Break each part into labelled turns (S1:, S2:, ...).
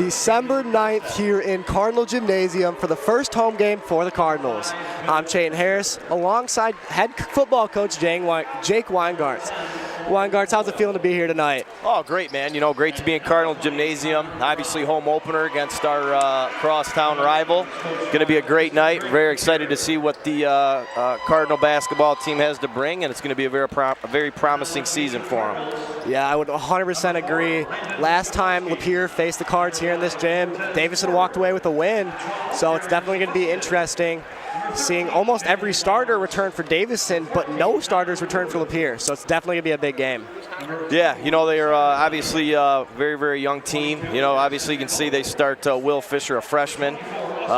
S1: December 9th here in Cardinal Gymnasium for the first home game for the Cardinals. I'm Chayton Harris alongside head football coach Jake Weingartz. Weingartz, how's it feeling to be here tonight?
S2: Oh, great, man. You know, great to be in Cardinal Gymnasium. Obviously, home opener against our crosstown rival. Going to be a great night. Very excited to see what the Cardinal basketball team has to bring, and it's going to be a very promising season for them.
S1: Yeah, I would 100% agree. Last time Lapeer faced the Cards here in this gym, Davison walked away with a win, so it's definitely going to be interesting seeing almost every starter return for Davison, but no starters return for Lapeer, so it's definitely going to be a big game.
S2: Yeah, you know, they are obviously a very, very young team. You know, obviously you can see they start Will Fisher, a freshman.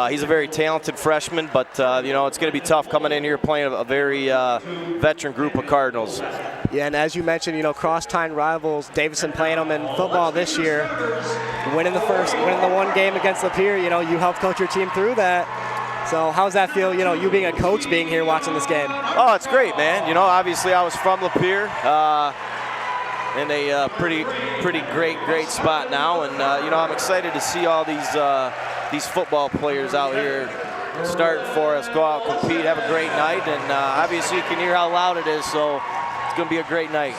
S2: He's a very talented freshman, but, you know, it's going to be tough coming in here playing a very veteran group of Cardinals.
S1: Yeah, and as you mentioned, you know, crosstown rivals, Davison playing them in football this year, winning the one game against Lapeer. You know, you helped coach your team through that. So how's that feel, you know, you being a coach being here watching this game?
S2: Oh, it's great, man. You know, obviously I was from Lapeer in a pretty great spot now. And, you know, I'm excited to see all these football players out here starting for us, go out, compete, have a great night. And obviously you can hear how loud it is, so it's going to be a great night.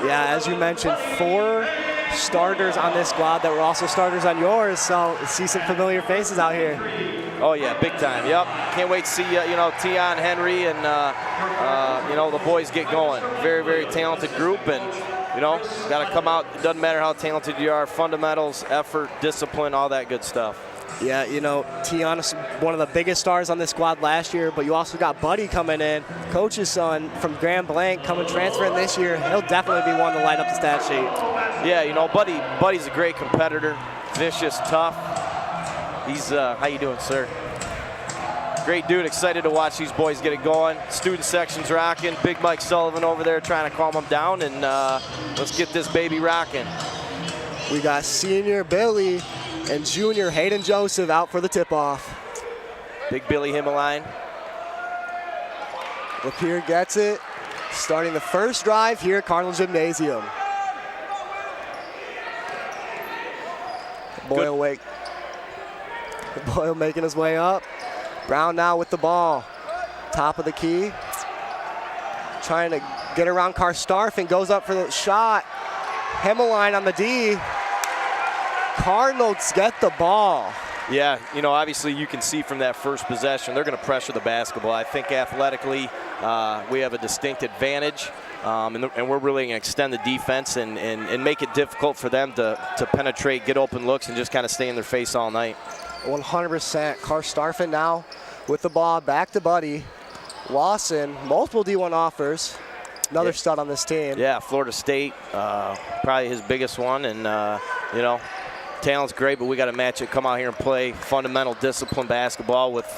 S1: Yeah, as you mentioned, 4 starters on this squad that were also starters on yours, so see some familiar faces out here.
S2: Oh yeah, big time. Yep. Can't wait to see you know, Tion, Henry, and you know, the boys get going. Very, very talented group, and you know, got to come out. It doesn't matter how talented you are. Fundamentals, effort, discipline, all that good stuff.
S1: Yeah, you know, Tion is one of the biggest stars on this squad last year, but you also got Buddy coming in, coach's son from Grand Blanc, coming transferring this year. He'll definitely be one to light up the stat sheet.
S2: Yeah, you know, Buddy's a great competitor, vicious, tough. He's, how you doing, sir? Great dude, excited to watch these boys get it going. Student section's rocking. Big Mike Sullivan over there trying to calm them down, and let's get this baby rocking.
S1: We got senior Billy and junior Hayden Joseph out for the tip-off.
S2: Big Billy Himmeline.
S1: Lapeer gets it, starting the first drive here at Cardinal Gymnasium. Boyle making his way up. Brown now with the ball. Top of the key. Trying to get around Karstarfin, goes up for the shot. Himmeline on the D. Cardinals get the ball.
S2: Yeah, you know, obviously you can see from that first possession, they're going to pressure the basketball. I think athletically we have a distinct advantage, and we're really going to extend the defense and make it difficult for them to penetrate, get open looks, and just kind of stay in their face all night.
S1: 100%. Karstarfin now with the ball, back to Buddy. Lawson, multiple D1 offers. Another stud on this team. Yeah,
S2: Florida State, probably his biggest one, and you know, talent's great, but we got to match it. Come out here and play fundamental discipline basketball with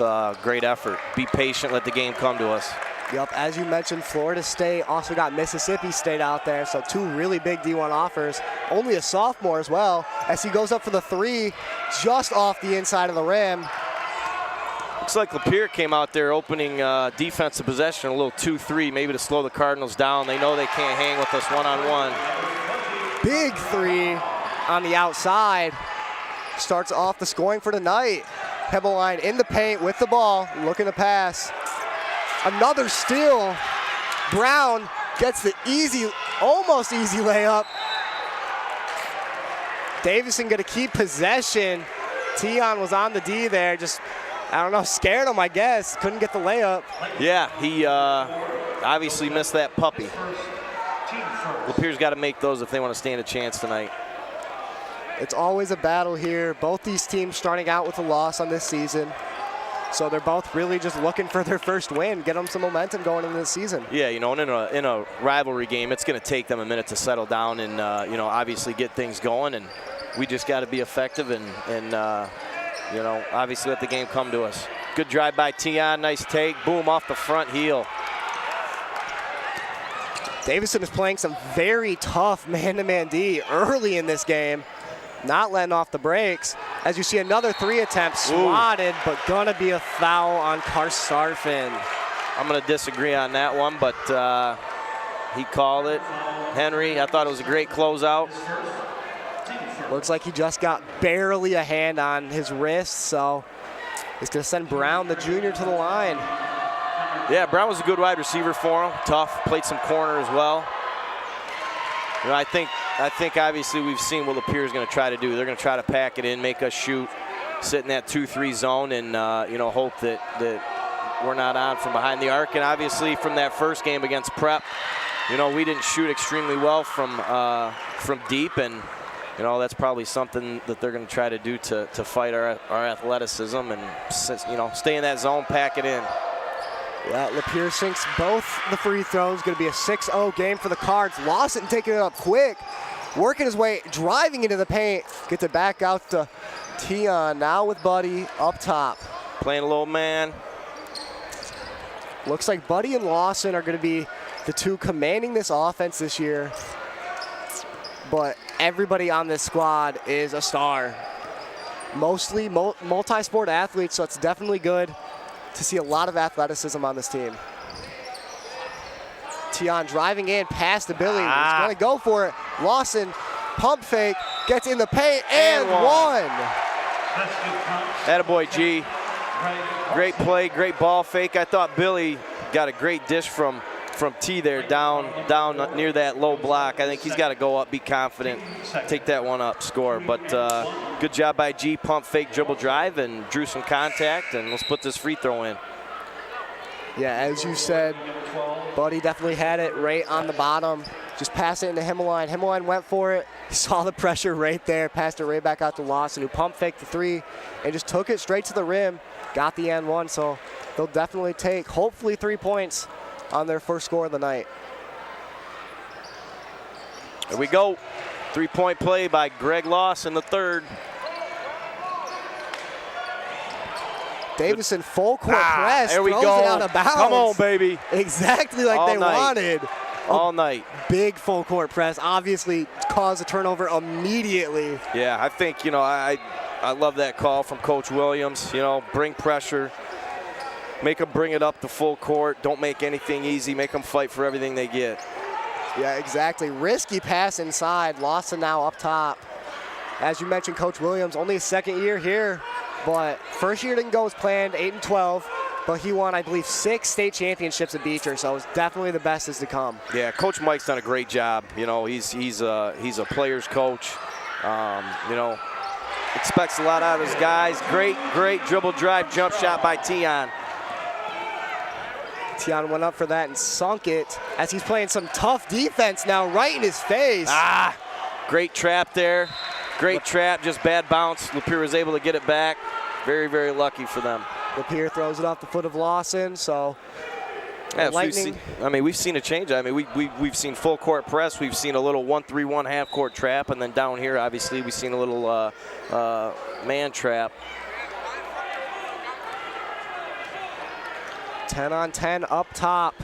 S2: great effort. Be patient, let the game come to us.
S1: Yep, as you mentioned, Florida State also got Mississippi State out there, so 2 really big D1 offers. Only a sophomore as well, as he goes up for the 3, just off the inside of the rim.
S2: Looks like Lapeer came out there opening defensive possession, a little 2-3, maybe to slow the Cardinals down. They know they can't hang with us one-on-one.
S1: Big 3 on the outside. Starts off the scoring for tonight. Himmeline in the paint with the ball, looking to pass. Another steal. Brown gets the almost easy layup. Davison gonna keep possession. Tion was on the D there, just, I don't know, scared him, I guess. Couldn't get the layup.
S2: Yeah, he obviously missed that puppy. Lapeer's got to make those if they want to stand a chance tonight.
S1: It's always a battle here. Both these teams starting out with a loss on this season. So they're both really just looking for their first win, get them some momentum going into the season.
S2: Yeah, you know, and in a rivalry game, it's going to take them a minute to settle down and, you know, obviously get things going. And we just got to be effective and you know, obviously let the game come to us. Good drive by Tion, nice take, boom, off the front heel.
S1: Davison is playing some very tough man-to-man D early in this game. Not letting off the brakes. As you see, another 3 attempt swatted, but gonna be a foul on Karstarfin.
S2: I'm gonna disagree on that one, but he called it. Henry, I thought it was a great closeout.
S1: Looks like he just got barely a hand on his wrist, so it's going to send Brown, the junior, to the line.
S2: Yeah, Brown was a good wide receiver for him. Tough, played some corner as well. You know, I think obviously we've seen what Lapeer is going to try to do. They're going to try to pack it in, make us shoot, sit in that 2-3 zone, and you know, hope that we're not on from behind the arc. And obviously from that first game against Prep, you know, we didn't shoot extremely well from deep, and you know, that's probably something that they're going to try to do to fight our athleticism and, you know, stay in that zone, pack it in.
S1: Yeah, Lapeer sinks both the free throws. Going to be a 6-0 game for the Cards. Lawson taking it up quick, working his way, driving into the paint. Gets it back out to Tion, now with Buddy up top.
S2: Playing a little man.
S1: Looks like Buddy and Lawson are going to be the two commanding this offense this year. But everybody on this squad is a star. Mostly multi-sport athletes, so it's definitely good to see a lot of athleticism on this team. Tion driving in past the Billy. He's going to go for it. Lawson, pump fake, gets in the paint, and one.
S2: Attaboy, G. Great play, great ball fake. I thought Billy got a great dish from T there down near that low block. I think he's got to go up, be confident, take that one up, score. But good job by G, pump fake, dribble drive, and drew some contact, and let's put this free throw in.
S1: Yeah, as you said, Buddy definitely had it right on the bottom. Just pass it into Himmeline. Himmeline went for it. He saw the pressure right there, passed it right back out to Lawson, who pump faked the three and just took it straight to the rim. Got the end one, so they'll definitely take, hopefully, 3 points on their first score of the night.
S2: There we go. 3-point play by Greg Lawson, the third.
S1: Davison full court press.
S2: There we
S1: throws
S2: go.
S1: It out of bounds.
S2: Come on, baby.
S1: Exactly like
S2: All
S1: they
S2: night.
S1: wanted.
S2: All night.
S1: Big full court press. Obviously caused a turnover immediately.
S2: Yeah, I think, you know, I love that call from Coach Williams. You know, bring pressure. Make them bring it up the full court. Don't make anything easy. Make them fight for everything they get.
S1: Yeah, exactly. Risky pass inside. Lawson now up top. As you mentioned, Coach Williams, only his second year here, but first year didn't go as planned, 8-12, but he won, I believe, 6 state championships at Beecher, so it's definitely the best is to come.
S2: Yeah, Coach Mike's done a great job. You know, he's a player's coach. You know, expects a lot out of his guys. Great dribble drive, jump shot by Tion.
S1: Tion went up for that and sunk it as he's playing some tough defense now right in his face.
S2: Great trap there. Great trap, just bad bounce. Lapeer was able to get it back. Very, very lucky for them.
S1: Lapeer throws it off the foot of Lawson, so Lightning.
S2: We've seen a change. I mean, we've seen full court press. We've seen a little 1-3-1 half court trap, and then down here, obviously, we've seen a little man trap.
S1: 10-on-10 up top.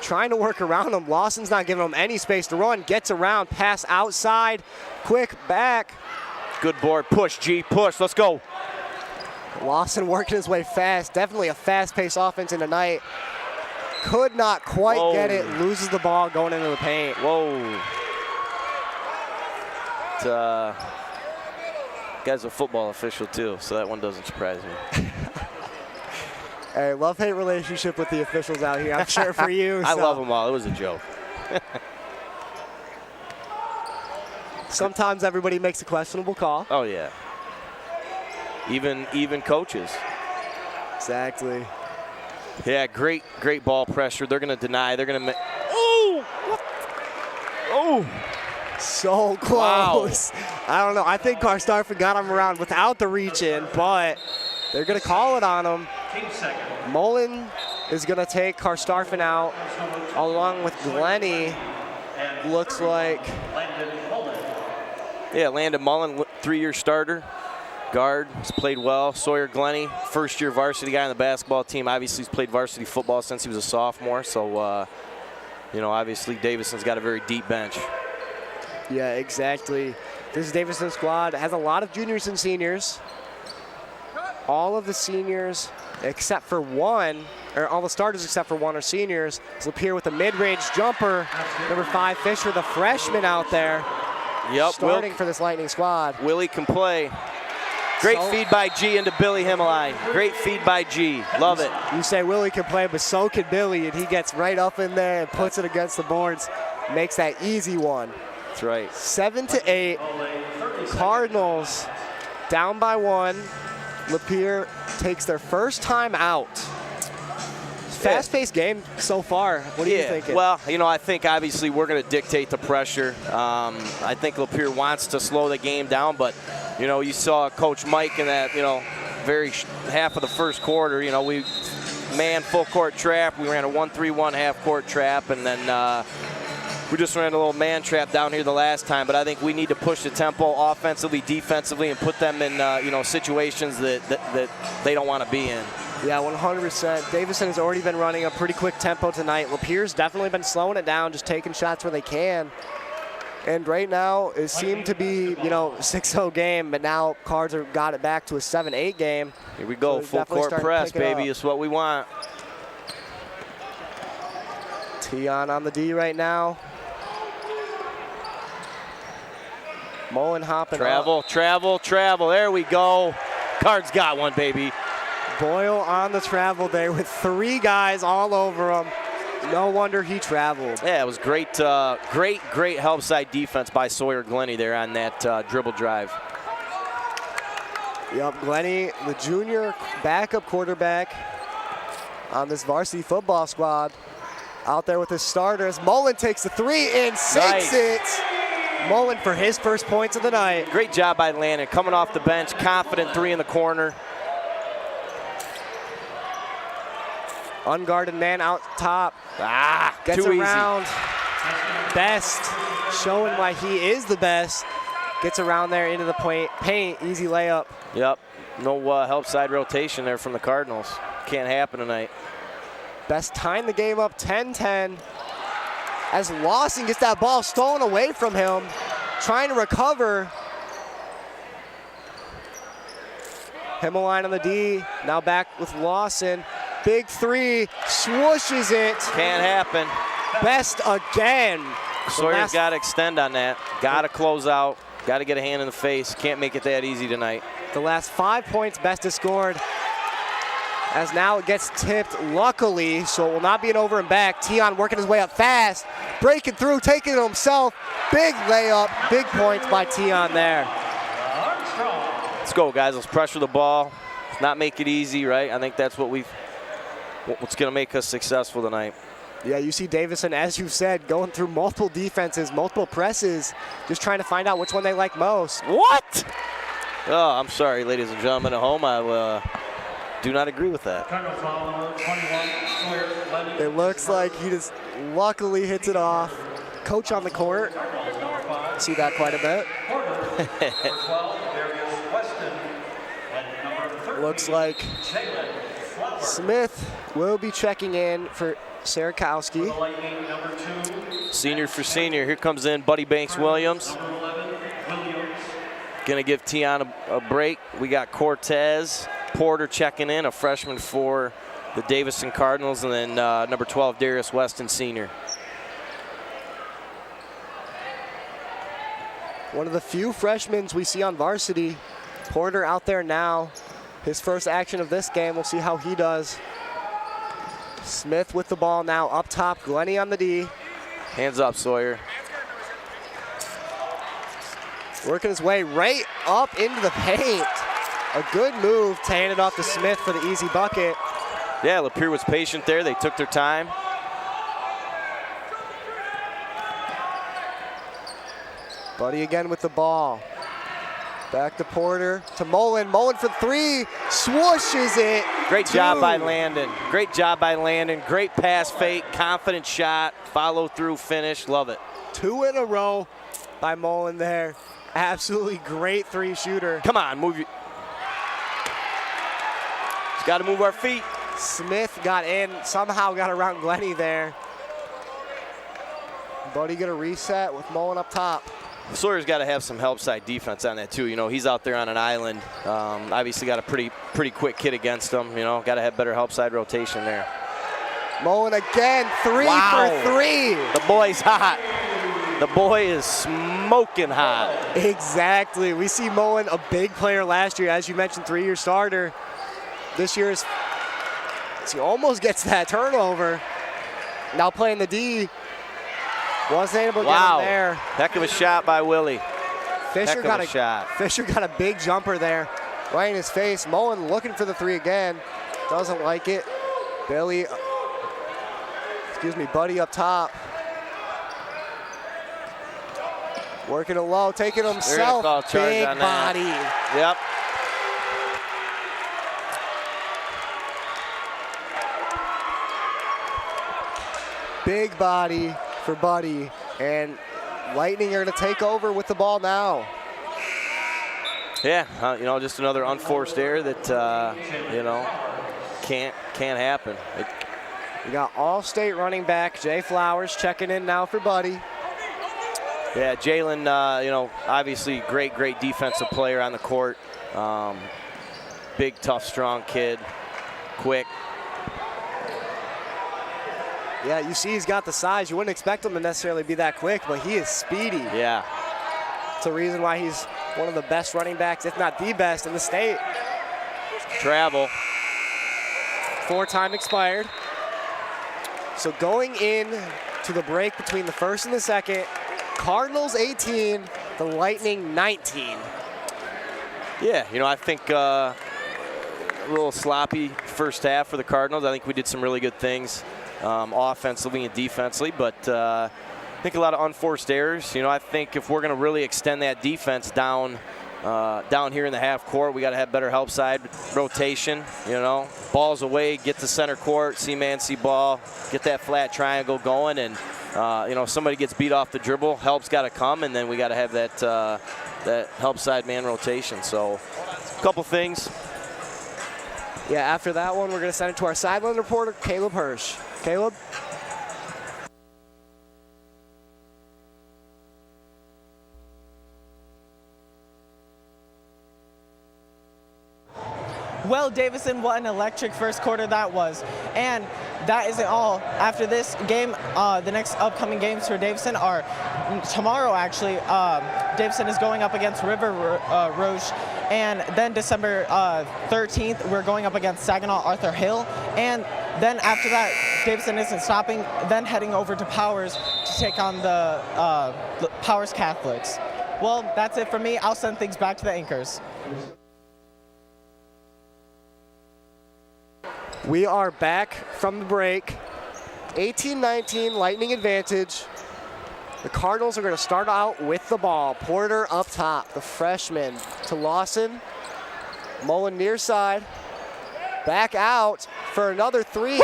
S1: Trying to work around him. Lawson's not giving him any space to run. Gets around, pass outside, quick back.
S2: Good board, push, G, push, let's go.
S1: Lawson working his way fast. Definitely a fast-paced offense in the night. Could not quite get it. Loses the ball going into the paint.
S2: Whoa. Guy's a football official too, so that one doesn't surprise me.
S1: Hey, love-hate relationship with the officials out here, I'm sure, for you.
S2: I love them all. It was a joke.
S1: Sometimes everybody makes a questionable call.
S2: Oh, yeah. Even coaches.
S1: Exactly.
S2: Yeah, great ball pressure. They're going to deny. They're going to oh! Oh!
S1: So close. Wow. I don't know. I think Karstafen got him around without the reach in, but they're going to call it on him. Mullen is going to take Karstafen out along with Glenny. Looks like.
S2: Yeah, Landon Mullen, 3-year starter. Guard, has played well. Sawyer Glenny, first-year varsity guy on the basketball team. Obviously, he's played varsity football since he was a sophomore. So, you know, obviously Davison's got a very deep bench.
S1: Yeah, exactly. This Davison squad has a lot of juniors and seniors. All of the seniors except for one, or all the starters except for one are seniors. Lapeer with a mid-range jumper. Number 5, Fisher, the freshman out there. starting for this Lightning squad.
S2: Willie can play. Great feed by G into Billy Himmeline. Great feed by G. Love it.
S1: You say Willie can play, but so can Billy, and he gets right up in there and puts it against the boards. Makes that easy one.
S2: That's right.
S1: 7-8. Cardinals down by 1. Lapeer takes their first time out. Fast-paced game so far. What are you thinking?
S2: Well, I think obviously we're going to dictate the pressure. I think Lapeer wants to slow the game down, but you saw Coach Mike in that very half of the first quarter. We man full court trap. We ran a 1-3-1 half court trap, and then we just ran a little man trap down here the last time. But I think we need to push the tempo offensively, defensively, and put them in situations that they don't want to be in.
S1: Yeah, 100%. Davison has already been running a pretty quick tempo tonight. Lapeer's definitely been slowing it down, just taking shots where they can. And right now, it seemed to be, 6-0 game, but now Cards have got it back to a 7-8 game.
S2: Here we go, full court press, baby. It's what we want.
S1: Tion on the D right now. Mullen hopping up.
S2: Travel. There we go. Cards got one, baby.
S1: Boyle on the travel there with 3 guys all over him. No wonder he traveled.
S2: Yeah, it was great, great help side defense by Sawyer Glennie there on that dribble drive.
S1: Yep, Glennie, the junior backup quarterback on this varsity football squad, out there with his starters. Mullen takes the 3 and sinks it. Mullen for his first points of the night.
S2: Great job by Landon, coming off the bench, confident 3 in the corner.
S1: Unguarded man out top. Gets
S2: too
S1: around. Best, showing why he is the best. Gets around there into the paint. Easy layup.
S2: Yep. No help side rotation there from the Cardinals. Can't happen tonight.
S1: Best tying the game up 10-10. As Lawson gets that ball stolen away from him. Trying to recover. Himmeline on the D. Now back with Lawson. Big 3, swooshes it.
S2: Can't happen.
S1: Best again.
S2: Sawyer's got to extend on that. Got to close out. Got to get a hand in the face. Can't make it that easy tonight.
S1: The last 5 points Best has scored. As now it gets tipped, luckily, so it will not be an over and back. Tion working his way up fast, breaking through, taking it himself. Big layup, big points by Tion there.
S2: Let's go, guys. Let's pressure the ball. Not make it easy, right? I think that's what's going to make us successful tonight.
S1: Yeah, you see Davison, as you said, going through multiple defenses, multiple presses, just trying to find out which one they like most.
S2: What? Oh, I'm sorry, ladies and gentlemen at home. I do not agree with that.
S1: It looks like he just luckily hits it off. Coach on the court. See that quite a bit. Looks like Smith will be checking in for Sarakowski.
S2: Senior for senior. Here comes in Buddy Banks-Williams. Gonna give Tion a break. We got Cortez Porter checking in, a freshman for the Davison Cardinals, and then number 12, Darius Weston, senior.
S1: One of the few freshmen we see on varsity. Porter out there now. His first action of this game. We'll see how he does. Smith with the ball now up top. Glennie on the D.
S2: Hands up, Sawyer.
S1: Working his way right up into the paint. A good move to hand it off to Smith for the easy bucket.
S2: Yeah, Lapeer was patient there. They took their time.
S1: Buddy again with the ball. Back to Porter, to Mullen. Mullen for 3, swooshes it.
S2: Great job by Landon. Great job by Landon. Great pass fake, confident shot, follow through, finish. Love it.
S1: 2 in a row by Mullen there. Absolutely great 3 shooter.
S2: Come on, move your. Just got to move our feet.
S1: Smith got in, somehow got around Glennie there. Buddy gonna reset with Mullen up top.
S2: Sawyer's got to have some help side defense on that too. You know, he's out there on an island. Obviously got a pretty quick kid against him. You know, got to have better help side rotation there.
S1: Mullen again, 3 for 3.
S2: The boy's hot. The boy is smoking hot.
S1: Exactly. We see Mullen, a big player last year, as you mentioned, 3-year starter. This year he almost gets that turnover. Now playing the D. Wasn't able to get him there.
S2: Heck of a shot by Willie.
S1: Fisher got a big jumper there, right in his face. Mullen looking for the 3 again. Doesn't like it. Buddy up top. Working it low, taking himself. Big body.
S2: Yep.
S1: Big body for Buddy, and Lightning are going to take over with the ball now.
S2: Yeah, just another unforced error that can't happen.
S1: We got All-State running back Jay Flowers checking in now for Buddy.
S2: Yeah, Jalen, obviously great defensive player on the court. Big, tough, strong kid, quick.
S1: Yeah, you see he's got the size. You wouldn't expect him to necessarily be that quick, but he is speedy.
S2: Yeah.
S1: It's a reason why he's one of the best running backs, if not the best in the state.
S2: Travel.
S1: 4-time expired. So going in to the break between the first and the second, Cardinals 18, the Lightning 19.
S2: Yeah, I think a little sloppy first half for the Cardinals. I think we did some really good things offensively and defensively, but I think a lot of unforced errors. I think if we're going to really extend that defense down here in the half court, we got to have better help side rotation. Balls away, get to center court, see man, see ball, get that flat triangle going, and somebody gets beat off the dribble, help's got to come, and then we got to have that help side man rotation. So, a couple things.
S1: Yeah, after that one, we're going to send it to our sideline reporter, Caleb Hirsch. Caleb?
S3: Well, Davison, what an electric first quarter that was. And that isn't all. After this game, the next upcoming games for Davison are tomorrow, actually. Davison is going up against River Rouge. And then December 13th, we're going up against Saginaw Arthur Hill. And then after that, Davison isn't stopping, then heading over to Powers to take on the Powers Catholics. Well, that's it for me. I'll send things back to the anchors.
S1: We are back from the break. 18-19, Lightning advantage. The Cardinals are going to start out with the ball. Porter up top, the freshman to Lawson. Mullen near side. Back out for another 3.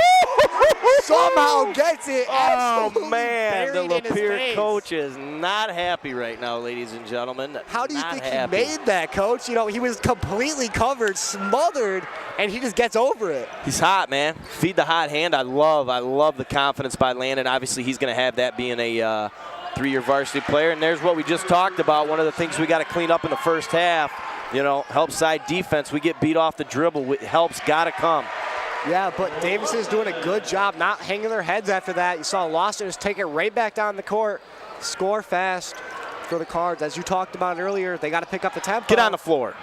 S1: Somehow gets it.
S2: Oh, man, the Lapeer coach is not happy right now, ladies and gentlemen.
S1: How do you think he made that, Coach? He was completely covered, smothered, and he just gets over it.
S2: He's hot, man. Feed the hot hand. I love the confidence by Landon. Obviously, he's going to have that being a 3-year varsity player. And there's what we just talked about. One of the things we got to clean up in the first half, help side defense. We get beat off the dribble. Help's got to come.
S1: Yeah, but Davison is doing a good job not hanging their heads after that. You saw Lawson just take it right back down the court, score fast for the Cards. As you talked about earlier, they got to pick up the tempo.
S2: Get on the floor.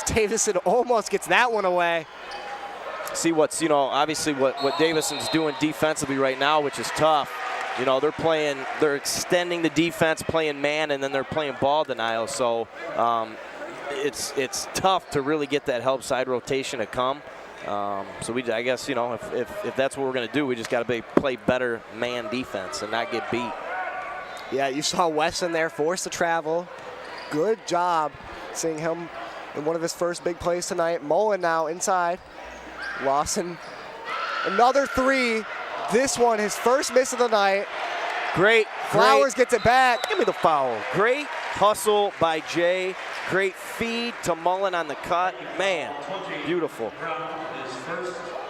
S1: Davison almost gets that one away.
S2: See what's, obviously what Davison's doing defensively right now, which is tough. They're extending the defense, playing man, and then they're playing ball denial. So it's tough to really get that help side rotation to come. I guess, if that's what we're going to do, we just got to play better man defense and not get beat.
S1: Yeah, you saw Weston there forced to travel. Good job seeing him in one of his first big plays tonight. Mullen now inside. Lawson, another 3. This one, his first miss of the night.
S2: Great.
S1: Flowers gets it back.
S2: Give me the foul. Great hustle by Jay. Great feed to Mullen on the cut. Man, beautiful.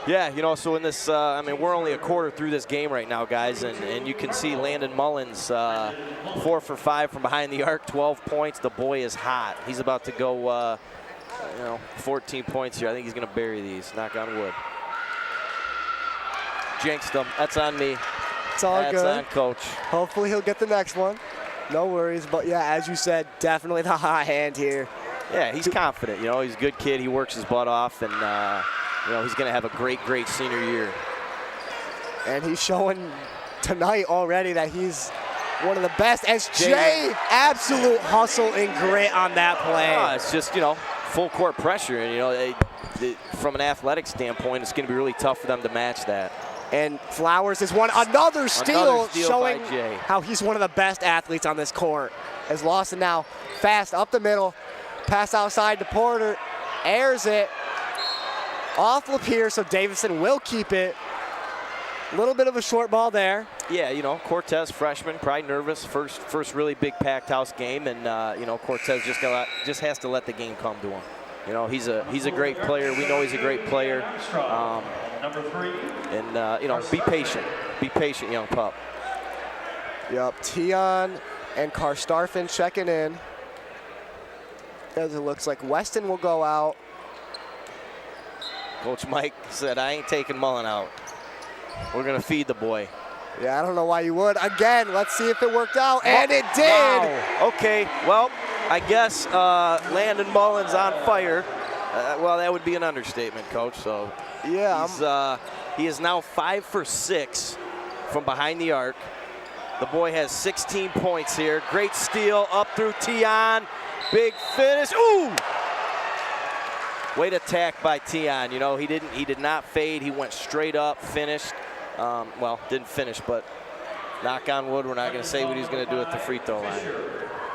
S2: Yeah, so in this, we're only a quarter through this game right now, guys, and you can see Landon Mullins 4 for 5 from behind the arc, 12 points. The boy is hot. He's about to go, 14 points here. I think he's going to bury these, knock on wood. Jinxed him. That's on me.
S1: It's all good.
S2: That's on Coach.
S1: Hopefully he'll get the next one. No worries, but yeah, as you said, definitely the hot hand here.
S2: Yeah, he's confident. You know, he's a good kid. He works his butt off, and you know, he's going to have a great, great senior year.
S1: And he's showing tonight already that he's one of the best. As Jay, absolute hustle and grit on that play.
S2: It's just, you know, full court pressure, and you know, from an athletic standpoint, it's going to be really tough for them to match that.
S1: And Flowers is another steal showing
S2: by Jay.
S1: how he's one of the best athletes on this court. As Lawson now fast up the middle, pass outside to Porter, airs it off Lapeer, so Davison will keep it. A little bit of a short ball there.
S2: Yeah, you know, Cortez, freshman, probably nervous. First really big packed house game, and you know, Cortez just has to let the game come to him. You know, he's a great player. We know he's a great player. And you know, be patient, young pup.
S1: Yep, Tion and Karstarfin checking in. As it looks like Weston will go out.
S2: Coach Mike said, I ain't taking Mullen out. We're going to feed the boy.
S1: Yeah, I don't know why you would. Again, let's see if it worked out. And it did.
S2: Wow. Okay, well, I guess Landon Mullen's on fire. Well, that would be an understatement, Coach. So
S1: yeah,
S2: he is now 5 for 6 from behind the arc. The boy has 16 points here. Great steal up through Tion. Big finish. Ooh! Way to attack by Tion. You know, he did not fade. He went straight up, finished. Well, didn't finish, but knock on wood, we're not going to say what he's going to do at the free throw line.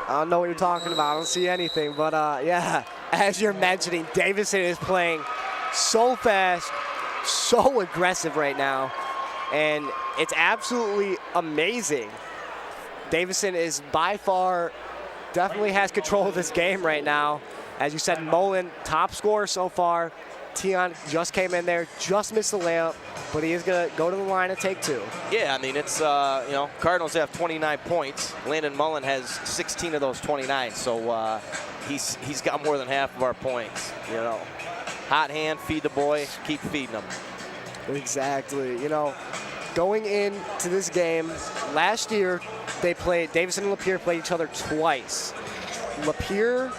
S1: I don't know what you're talking about. I don't see anything. But, yeah, as you're mentioning, Davison is playing so fast, so aggressive right now. And it's absolutely amazing. Davison is by far definitely has control of this game right now. As you said, Mullen, top scorer so far. Tion just came in there, just missed the layup, but he is going to go to the line and take 2.
S2: Yeah, I mean, it's, you know, Cardinals have 29 points. Landon Mullen has 16 of those 29, so he's got more than half of our points, you know. Hot hand, feed the boy, keep feeding him.
S1: Exactly. You know, going into this game, last year, Davison and Lapeer played each other twice. Lapeer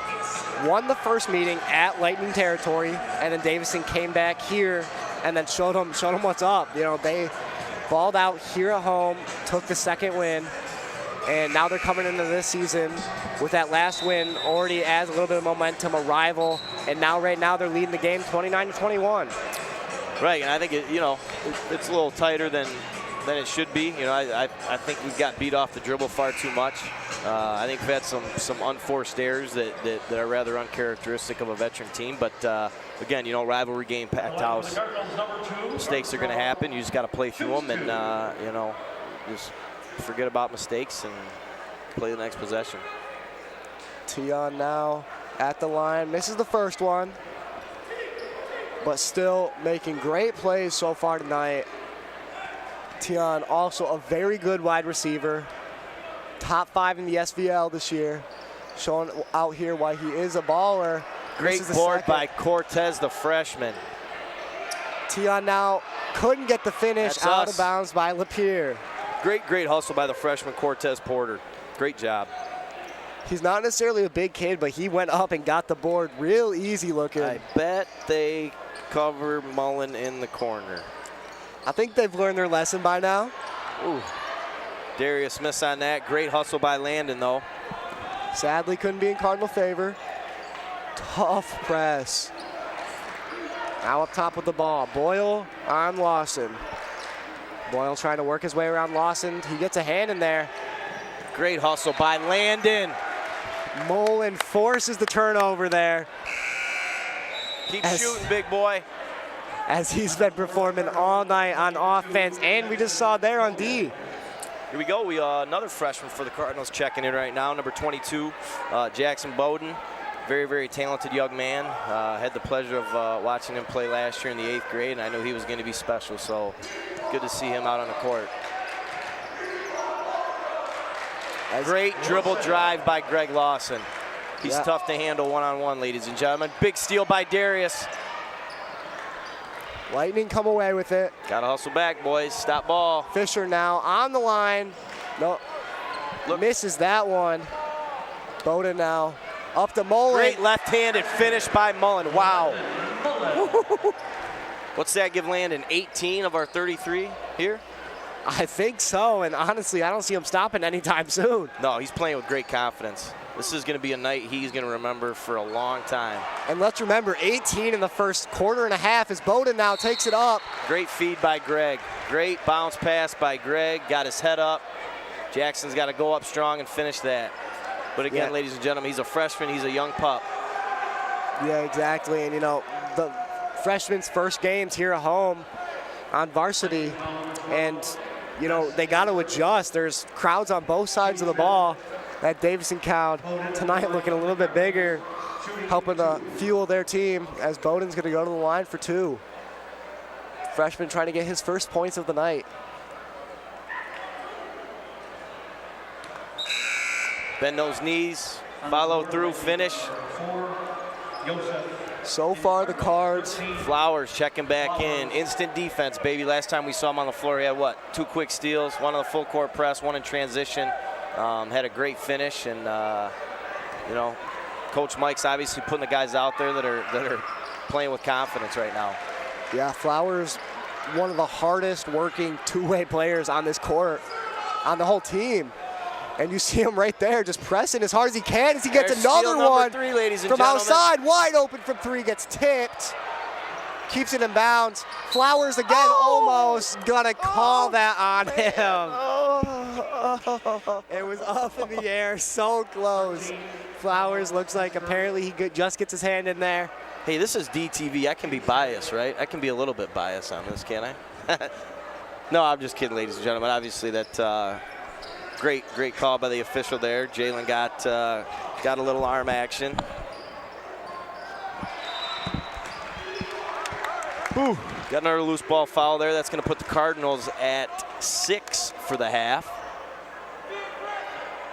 S1: won the first meeting at Lightning territory, and then Davison came back here and then showed them what's up. You know, they balled out here at home, took the second win, and now they're coming into this season with that last win already adds a little bit of momentum, a rival, and now right now they're leading the game 29-21.
S2: Right, and I think you know, it's a little tighter than it should be. You know, I think we've got beat off the dribble far too much. I think we've had some unforced errors that are rather uncharacteristic of a veteran team. But again, you know, rivalry game, packed house, mistakes are going to happen. You just got to play through them, and you know, just forget about mistakes and play the next possession.
S1: Tion now at the line, misses the first one, but still making great plays so far tonight. Tion also a very good wide receiver. Top 5 in the SVL this year. Showing out here why he is a baller.
S2: Great board by Cortez, the freshman.
S1: Tion now couldn't get the finish.
S2: That's
S1: out
S2: us.
S1: Of bounds by Lapeer.
S2: Great hustle by the freshman Cortez Porter. Great job.
S1: He's not necessarily a big kid, but he went up and got the board real easy looking.
S2: I bet they cover Mullen in the corner.
S1: I think they've learned their lesson by now.
S2: Ooh. Darius missed on that. Great hustle by Landon, though.
S1: Sadly, couldn't be in Cardinal favor. Tough press. Now up top with the ball. Boyle on Lawson. Boyle trying to work his way around Lawson. He gets a hand in there.
S2: Great hustle by Landon.
S1: Mullen forces the turnover there.
S2: Keep shooting, big boy.
S1: As he's been performing all night on offense. And we just saw there on D.
S2: Here we go. We another freshman for the Cardinals checking in right now, number 22, Jackson Bowden. Very talented young man. Had the pleasure of watching him play last year in the 8th grade, and I knew he was going to be special, so good to see him out on the court. Great dribble drive by Greg Lawson. He's tough to handle one-on-one, ladies and gentlemen. Big steal by Darius.
S1: Lightning come away with it.
S2: Got to hustle back, boys. Stop ball.
S1: Fisher now on the line. No. misses that one. Bowden now up to Mullen.
S2: Great left-handed finish by Mullen. Wow. What's that give Landon? 18 of our 33 here?
S1: I think so, and honestly, I don't see him stopping anytime soon.
S2: No, he's playing with great confidence. This is going to be a night he's going to remember for a long time.
S1: And let's remember, 18 in the first quarter and a half as Bowden now takes it up.
S2: Great feed by Greg. Great bounce pass by Greg. Got his head up. Jackson's got to go up strong and finish that. But again, ladies and gentlemen, he's a freshman. He's a young pup.
S1: Yeah, exactly. And, you know, the freshman's first games here at home on varsity. And, you know, they got to adjust. There's crowds on both sides of the ball. That Davison crowd tonight looking a little bit bigger, helping to fuel their team as Bowden's going to go to the line for two. Freshman trying to get his first points of the night.
S2: Bend those knees, follow through, finish.
S1: So far, the Cards.
S2: Flowers checking back in. Instant defense, baby. Last time we saw him on the floor, he had what? 2 quick steals, 1 on the full court press, 1 in transition. Had a great finish, and you know, Coach Mike's obviously putting the guys out there that are playing with confidence right now.
S1: Yeah, Flowers, one of the hardest working two-way players on this court, on the whole team. And you see him right there just pressing as hard as he can as he gets
S2: There's
S1: another one
S2: 3, ladies and
S1: from
S2: gentlemen.
S1: outside, wide open from 3, gets tipped, keeps it in bounds. Flowers again, almost gonna call that on him. It was up in the air, so close. Flowers looks like apparently he just gets his hand in there.
S2: Hey, this is DTV. I can be biased, right? I can be a little bit biased on this, can't I? No, I'm just kidding, ladies and gentlemen. Obviously, that great call by the official there. Jalen got a little arm action. Whew. Got another loose ball foul there. That's going to put the Cardinals at 6 for the half.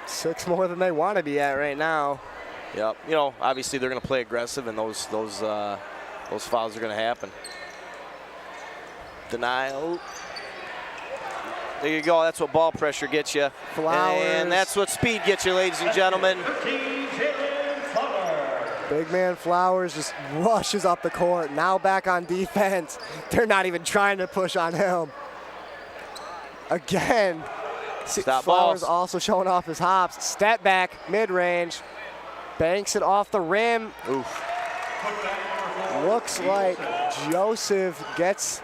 S1: 6 more than they want to be at right now.
S2: Yep. You know, obviously they're going to play aggressive, and those fouls are going to happen. Denial. There you go. That's what ball pressure gets you.
S1: Flowers.
S2: And that's what speed gets you, ladies and gentlemen.
S1: Big man Flowers just rushes up the court. Now back on defense. They're not even trying to push on him. Again.
S2: Stop
S1: Flowers
S2: balls.
S1: also showing off his hops. Step back, mid-range. Banks it off the rim.
S2: Oof.
S1: Looks like Joseph gets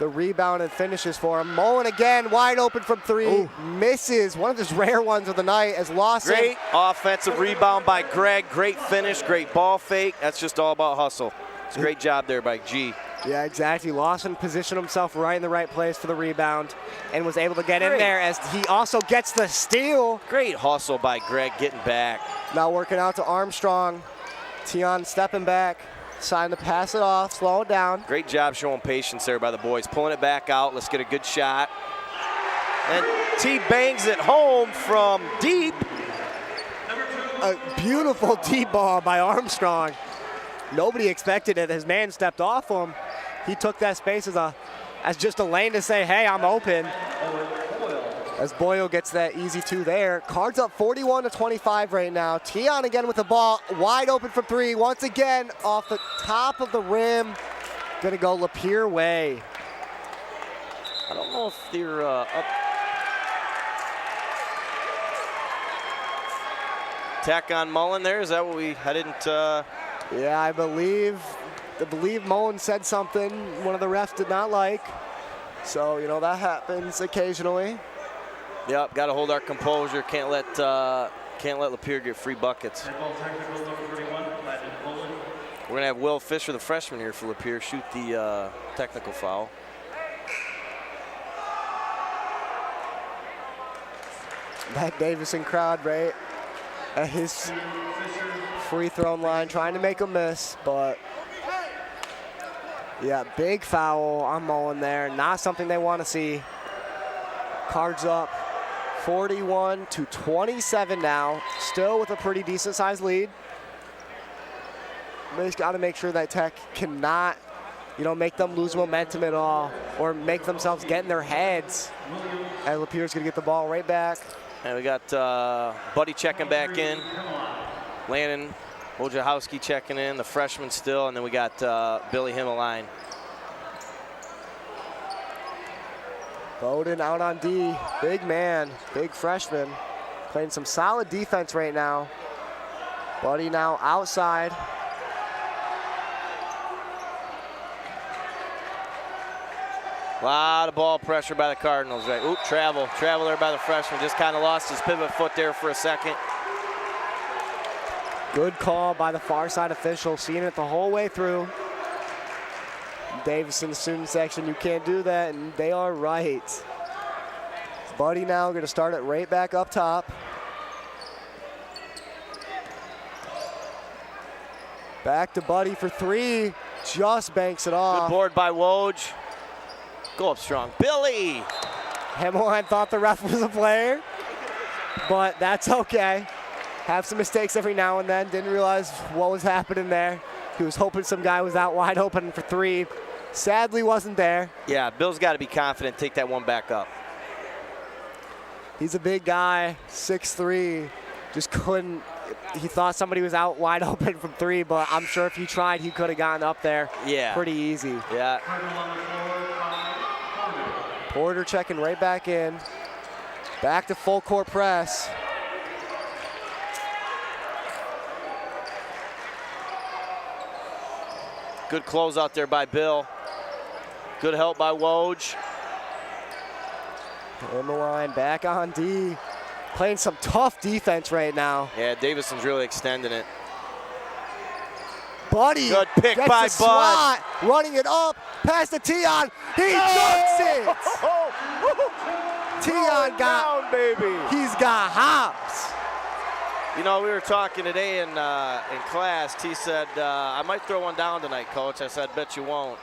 S1: the rebound and finishes for him. Mullen again, wide open from 3. Ooh. Misses. One of his rare ones of the night as Lawson.
S2: Great offensive rebound by Greg. Great finish, great ball fake. That's just all about hustle. It's a great job there by G.
S1: Yeah, exactly. Lawson positioned himself right in the right place for the rebound and was able to get in there as he also gets the steal.
S2: Great hustle by Greg getting back.
S1: Now working out to Armstrong. Tion stepping back. Trying to pass it off, slow it down.
S2: Great job showing patience there by the boys. Pulling it back out. Let's get a good shot. And T bangs it home from deep.
S1: A beautiful deep ball by Armstrong. Nobody expected it. His man stepped off him. He took that space as just a lane to say, hey, I'm open. As Boyle gets that easy 2 there. Cards up 41-25 right now. Tion again with the ball, wide open from 3. Once again, off the top of the rim. Gonna go Lapeer way.
S2: I don't know if they're up. Tack on Mullen there. Is that what I didn't.
S1: Yeah, I believe Mullen said something one of the refs did not like. So, you know, that happens occasionally.
S2: Yep, got to hold our composure. Can't let Lapeer get free buckets. We're gonna have Will Fisher, the freshman here for Lapeer, shoot the technical foul.
S1: That Davison crowd right at his free throw line, trying to make a miss, but yeah, big foul on Mullen there. Not something they want to see. Cards up 41-27 now, still with a pretty decent sized lead. They just got to make sure that Tech cannot, you know, make them lose momentum at all or make themselves get in their heads. And Lapeer's going to get the ball right back.
S2: And we got Buddy checking back in. Landon Wojciechowski checking in, the freshman still, and then we got Billy Himmeline.
S1: Bowden out on D, big man, big freshman. Playing some solid defense right now. Buddy now outside.
S2: A lot of ball pressure by the Cardinals, right? Oop, travel there by the freshman. Just kind of lost his pivot foot there for a second.
S1: Good call by the far side official, seeing it the whole way through. Davison student section, you can't do that, and they are right. Buddy now gonna start it right back up top. Back to Buddy for three, just banks it off.
S2: Good board by Woj. Go up strong, Billy.
S1: Hemmeline thought the ref was a player, but that's okay. Have some mistakes every now and then. Didn't realize what was happening there. He was hoping some guy was out wide open for three. Sadly wasn't there.
S2: Yeah, Bill's got to be confident, take that one back up.
S1: He's a big guy, 6'3". Just couldn't, he thought somebody was out wide open from three, but I'm sure if he tried, he could have gotten up there pretty easy.
S2: Yeah.
S1: Porter checking right back in. Back to full court press.
S2: Good close out there by Bill. Good help by Woj.
S1: Himmeline back on D. Playing some tough defense right now.
S2: Yeah, Davison's really extending it.
S1: Buddy
S2: Good pick
S1: gets
S2: by
S1: the swat, running it up, past the Tion. He dunks it! Tion got,
S2: baby.
S1: He's got hops.
S2: You know, we were talking today in class. T said, I might throw one down tonight, Coach. I said, bet you won't.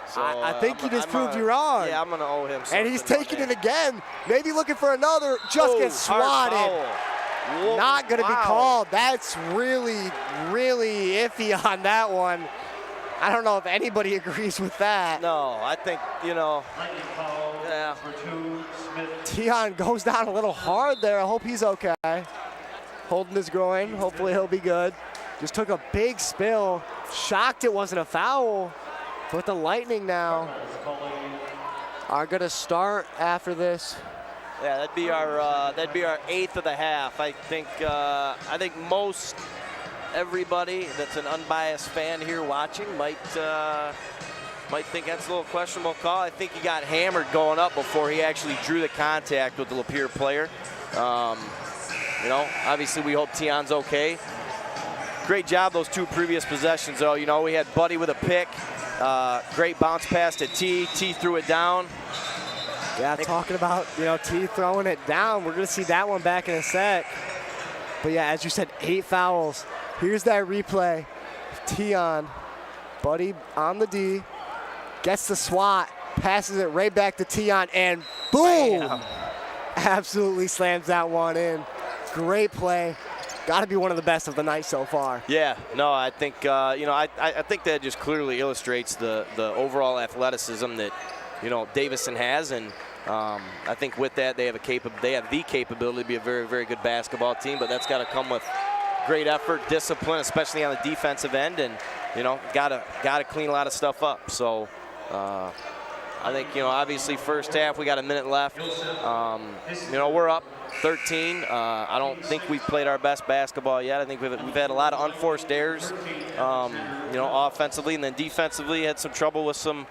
S2: So,
S1: I think he just proved you wrong.
S2: Yeah, I'm going to owe him something.
S1: And he's taking it again. Maybe looking for another, just gets swatted. Not going to be called. That's really, really iffy on that one. I don't know if anybody agrees with that.
S2: No, I think, you know, yeah.
S1: Tion goes down a little hard there. I hope he's okay. Holding his groin. Hopefully he'll be good. Just took a big spill. Shocked it wasn't a foul. But the Lightning now are going to start after this.
S2: Yeah, that'd be our eighth of the half. I think most everybody that's an unbiased fan here watching might think that's a little questionable call. I think he got hammered going up before he actually drew the contact with the Lapeer player. You know, obviously we hope Tion's okay. Great job those two previous possessions, though. You know, we had Buddy with a pick. Great bounce pass to T. T threw it down.
S1: Yeah, talking about, you know, T throwing it down. We're going to see that one back in a sec. But yeah, as you said, 8 fouls. Here's that replay. Tion, Buddy on the D, gets the swat, passes it right back to Tion, and boom! Bam. Absolutely slams that one in. Great play. Got to be one of the best of the night so far.
S2: Yeah, no, I think you know, I think that just clearly illustrates the overall athleticism that, you know, Davison has, and I think with that they have the capability to be a very, very good basketball team, but that's got to come with great effort, discipline, especially on the defensive end, and, you know, gotta clean a lot of stuff up. So I think, you know, obviously first half we got a minute left. You know, we're up 13. I don't think we've played our best basketball yet. I think we've had a lot of unforced errors, you know, offensively, and then defensively had some trouble with some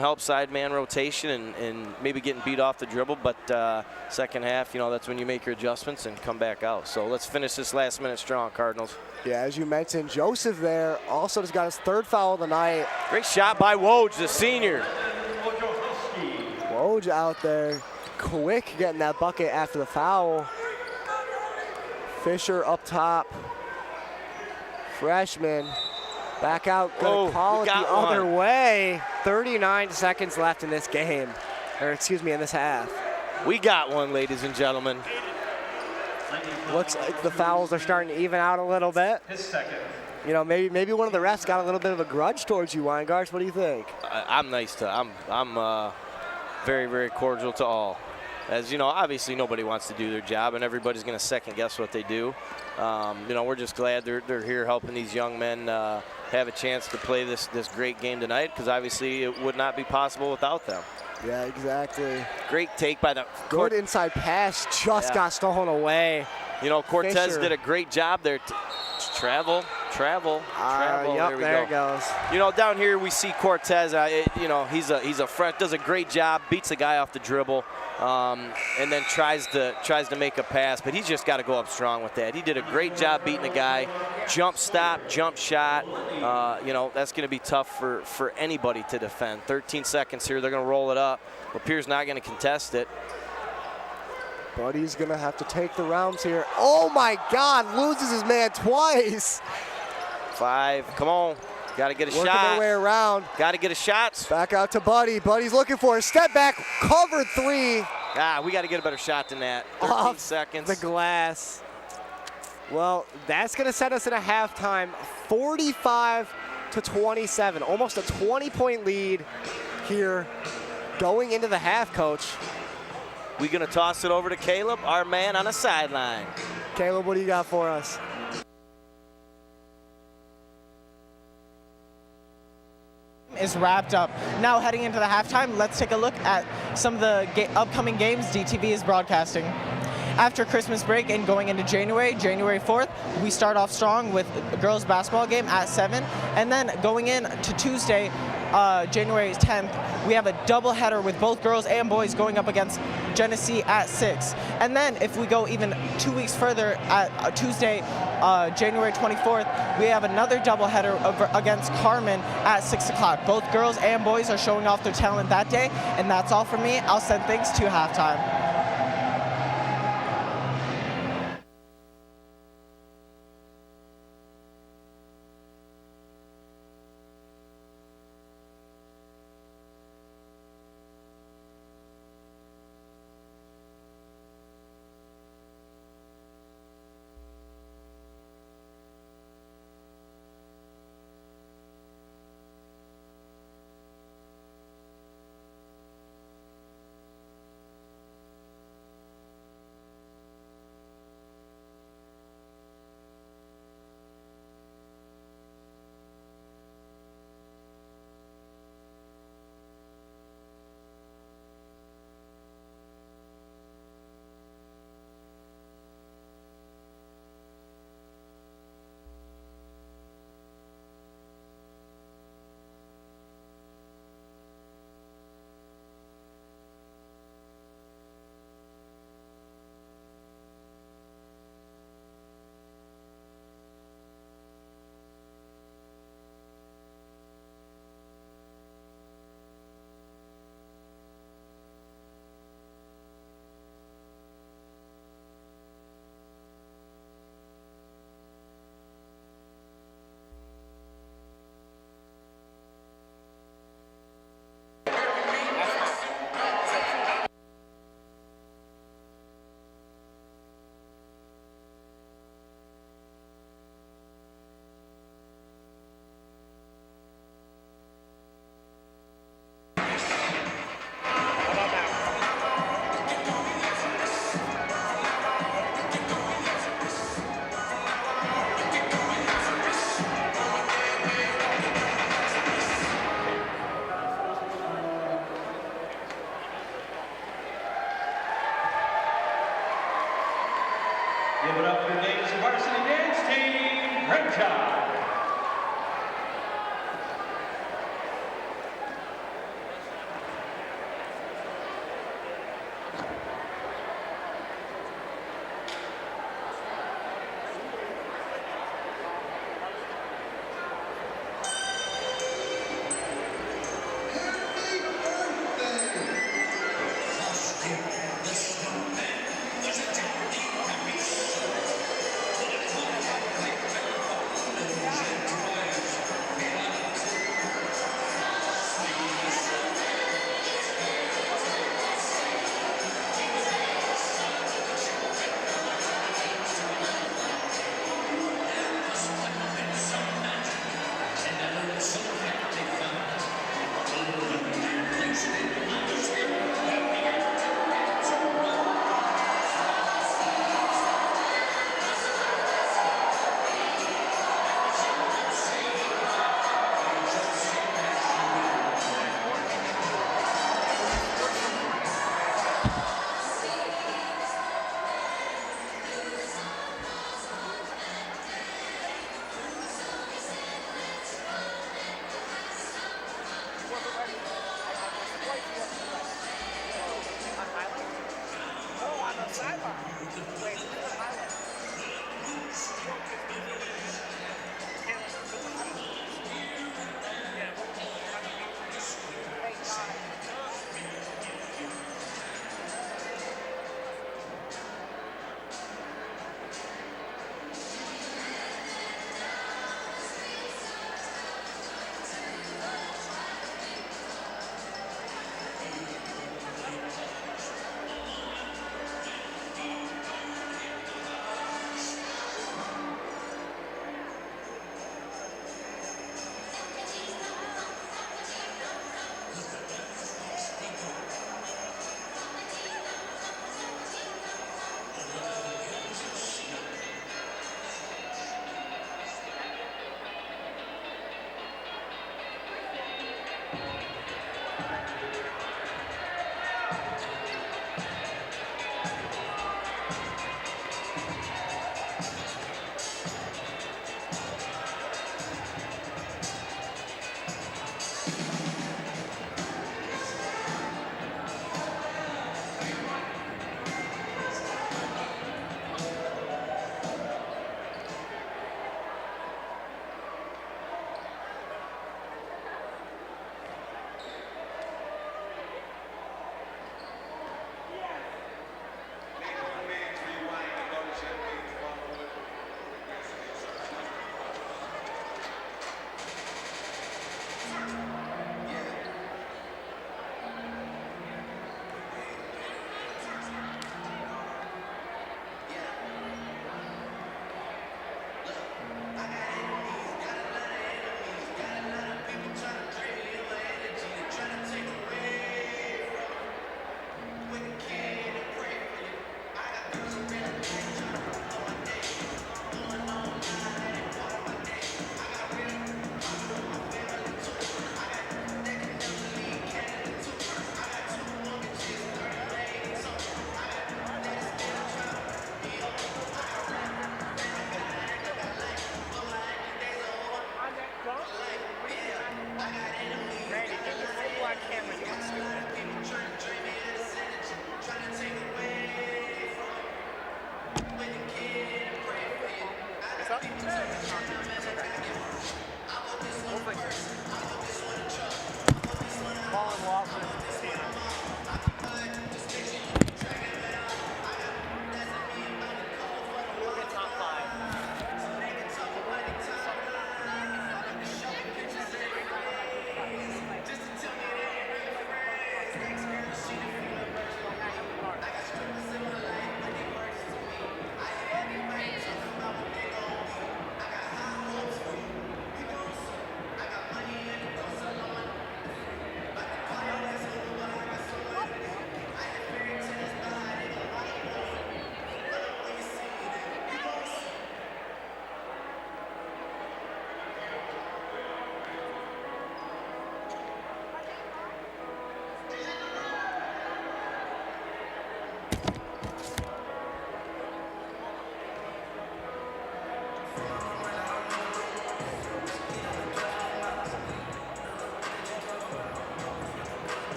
S2: help side man rotation and maybe getting beat off the dribble. But second half, you know, that's when you make your adjustments and come back out. So let's finish this last minute strong, Cardinals.
S1: Yeah, as you mentioned, Joseph there also just got his 3rd foul of the night.
S2: Great shot by Woj, the senior.
S1: Woj out there, quick getting that bucket after the foul. Fisher up top. Freshman. Back out, gonna call it the other way. 39 seconds left in this game, or excuse me, in this half.
S2: We got one, ladies and gentlemen.
S1: Looks like the fouls are starting to even out a little bit. You know, maybe one of the refs got a little bit of a grudge towards you, Weingart. What do you think?
S2: I'm nice to. I'm very, very cordial to all. as you know, obviously nobody wants to do their job, and everybody's going to second guess what they do. You know, we're just glad they're here helping these young men have a chance to play this great game tonight, because obviously it would not be possible without them.
S1: Yeah, exactly.
S2: Great take by the
S1: good inside pass, just got stolen away.
S2: You know, Cortez
S1: Fisher
S2: did a great job there. Travel.
S1: Yep, there it goes.
S2: You know, down here we see Cortez. You know, he's a fresh, does a great job, beats the guy off the dribble, and then tries to make a pass. But he's just got to go up strong with that. He did a great job beating the guy. Jump stop, jump shot. You know, that's going to be tough for anybody to defend. 13 seconds here. They're going to roll it up. Lapeer's not going to contest it.
S1: Buddy's going to have to take the rounds here. Oh, my God. Loses his man twice.
S2: 5. Come on. Got to get a shot.
S1: Working their way around.
S2: Got to get a shot.
S1: Back out to Buddy. Buddy's looking for a step back. Covered 3.
S2: We got to get a better shot than that. 13
S1: off
S2: seconds.
S1: The glass. Well, that's going to set us in a halftime. 45-27. Almost a 20-point lead here going into the half, Coach.
S2: We're going to toss it over to Caleb, our man on the sideline.
S1: Caleb, what do you got for us?
S3: Is wrapped up. Now heading into the halftime, let's take a look at some of the upcoming games DTV is broadcasting. After Christmas break and going into January 4th, we start off strong with a girls basketball game at 7, and then going into Tuesday, January 10th, we have a doubleheader with both girls and boys going up against Genesee at 6. And then if we go even 2 weeks further, at Tuesday, January 24th, we have another doubleheader against Carmen at 6 o'clock. Both girls and boys are showing off their talent that day, and that's all for me. I'll send things to halftime.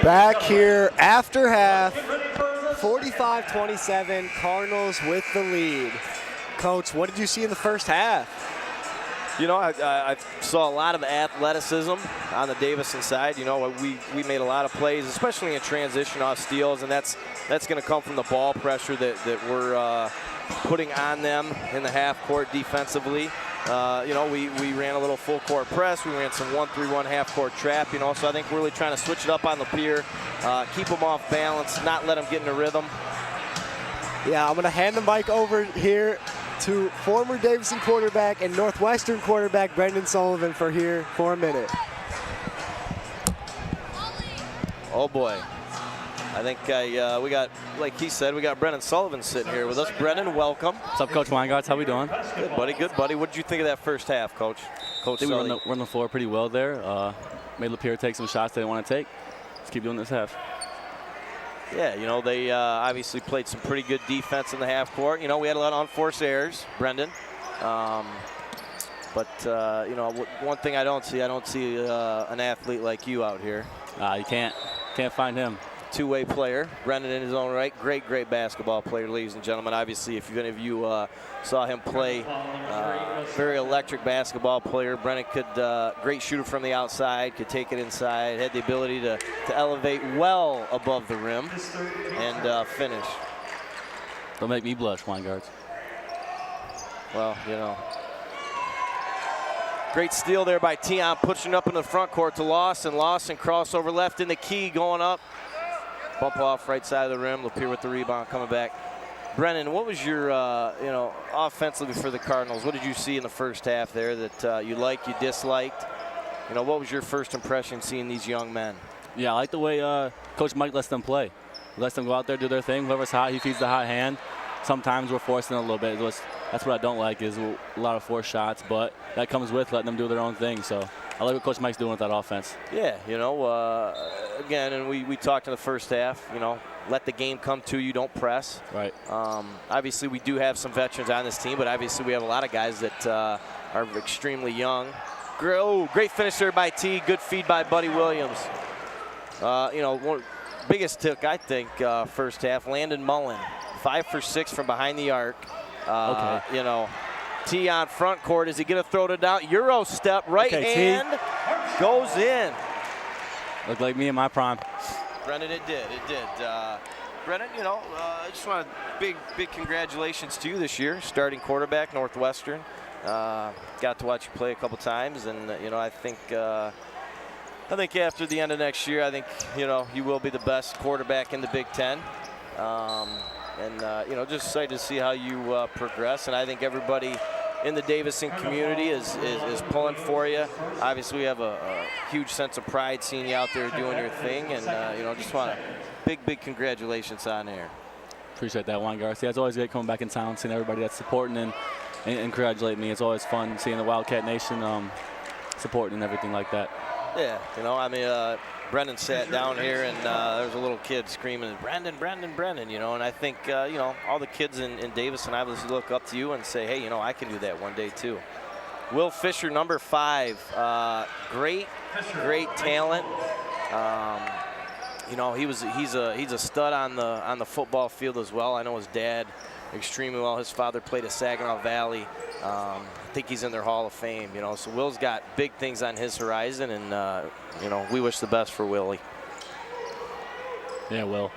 S1: Back here after half, 45-27, Cardinals with the lead. Coach, what did you see in the first half?
S2: You know, I saw a lot of athleticism on the Davison side. You know, we made a lot of plays, especially in transition off steals, and that's going to come from the ball pressure that we're putting on them in the half court defensively. You know, we ran a little full court press. We ran some 1-3-1 half court trap, you know, so I think we're really trying to switch it up on Lapeer, keep them off balance, not let them get in a rhythm.
S1: Yeah, I'm going to hand the mic over here to former Davison quarterback and Northwestern quarterback Brendan Sullivan for a minute.
S2: Oh boy. I think we got, like he said, we got Brendan Sullivan sitting here with us. Brendan, welcome.
S4: What's up, Coach Weingarts? How we doing?
S2: Good, buddy. Good, buddy. What did you think of that first half, Coach?
S4: I think we run the floor pretty well there. Made Lapeer take some shots they didn't want to take. Let's keep doing this half.
S2: Yeah, you know, they obviously played some pretty good defense in the half court. You know, we had a lot of unforced errors, Brendan. But you know, one thing I don't see an athlete like you out here.
S4: You can't find him.
S2: Two-way player, Brendan in his own right. Great basketball player, ladies and gentlemen. Obviously, if any of you saw him play, very electric basketball player. Brendan great shooter from the outside, could take it inside, had the ability to elevate well above the rim and finish.
S4: Don't make me blush, Weingarts.
S2: Well, you know. Great steal there by Tion, pushing up in the front court to Lawson. Lawson crossover left in the key, going up. Bump off right side of the rim. Lapeer with the rebound, coming back. Brennan, what was your, offensively for the Cardinals? What did you see in the first half there that you liked, you disliked? What was your first impression seeing these young men?
S4: Yeah, I like the way Coach Mike lets them play. He lets them go out there, do their thing. Whoever's hot, he feeds the hot hand. Sometimes we're forcing a little bit. That's what I don't like, is a lot of forced shots, but that comes with letting them do their own thing. So I like what Coach Mike's doing with that offense.
S2: Yeah, again, and we talked in the first half, let the game come to you, don't press.
S4: Right.
S2: Obviously, we do have some veterans on this team, but obviously we have a lot of guys that are extremely young. Great finish there by T. Good feed by Buddy Williams. Biggest tick, I think, first half, Landon Mullen. 5 for 6 from behind the arc.
S4: Okay.
S2: T on front court. Is he going to throw it down? Euro step, right hand, goes in.
S4: Looked like me in my prime.
S2: Brennan, it did. Brennan, I just want big congratulations to you this year, starting quarterback, Northwestern. Got to watch you play a couple times, and I think after the end of next year, I think you will be the best quarterback in the Big Ten. Just excited to see how you progress, and I think everybody in the Davison community is pulling for you. Obviously, we have a huge sense of pride seeing you out there doing your thing, and just want a big congratulations on there.
S4: Appreciate that, Juan Garcia. It's always great coming back in town, seeing everybody that's supporting and congratulating me. It's always fun seeing the Wildcat Nation supporting and everything like that.
S2: Yeah, Brendan sat down here, and there was a little kid screaming, Brendan, and I think, all the kids in Davison obviously look up to you and say, hey, I can do that one day too. Will Fisher, number 5, great talent. He's a stud on the football field as well. I know his dad extremely well. His father played at Saginaw Valley. I think he's in their Hall of Fame, so Will's got big things on his horizon, and we wish the best for Willie.
S4: Yeah, Will.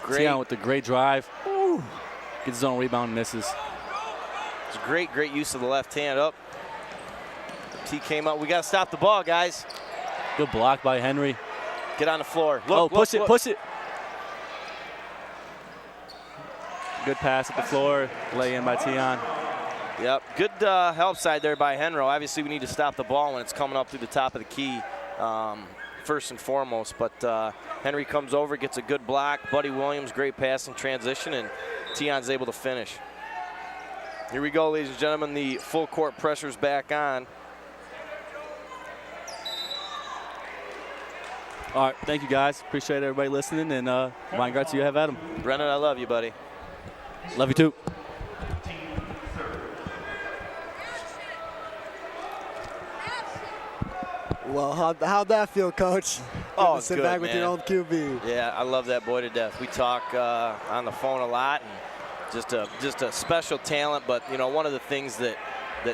S2: Great.
S4: With the great drive. Ooh. Gets his own rebound and misses.
S2: It's great use of the left hand up. T came up. We got to stop the ball, guys.
S4: Good block by Henry.
S2: Get on the floor. Look,
S4: push it. Good pass at the floor. Lay in by Tion.
S2: Yep, good help side there by Henry. Obviously, we need to stop the ball when it's coming up through the top of the key, first and foremost. But Henry comes over, gets a good block. Buddy Williams, great pass in transition, and Tion's able to finish. Here we go, ladies and gentlemen. The full court pressure's back on.
S4: All right, thank you, guys. Appreciate everybody listening, and Juan Garcia, you have at him.
S2: Brennan, I love you, buddy.
S4: Love you too.
S1: Well, how'd that feel, Coach?
S2: Oh,
S1: sit
S2: good,
S1: back with
S2: man.
S1: your old QB.
S2: Yeah, I love that boy to death. We talk on the phone a lot, and just a special talent. But one of the things that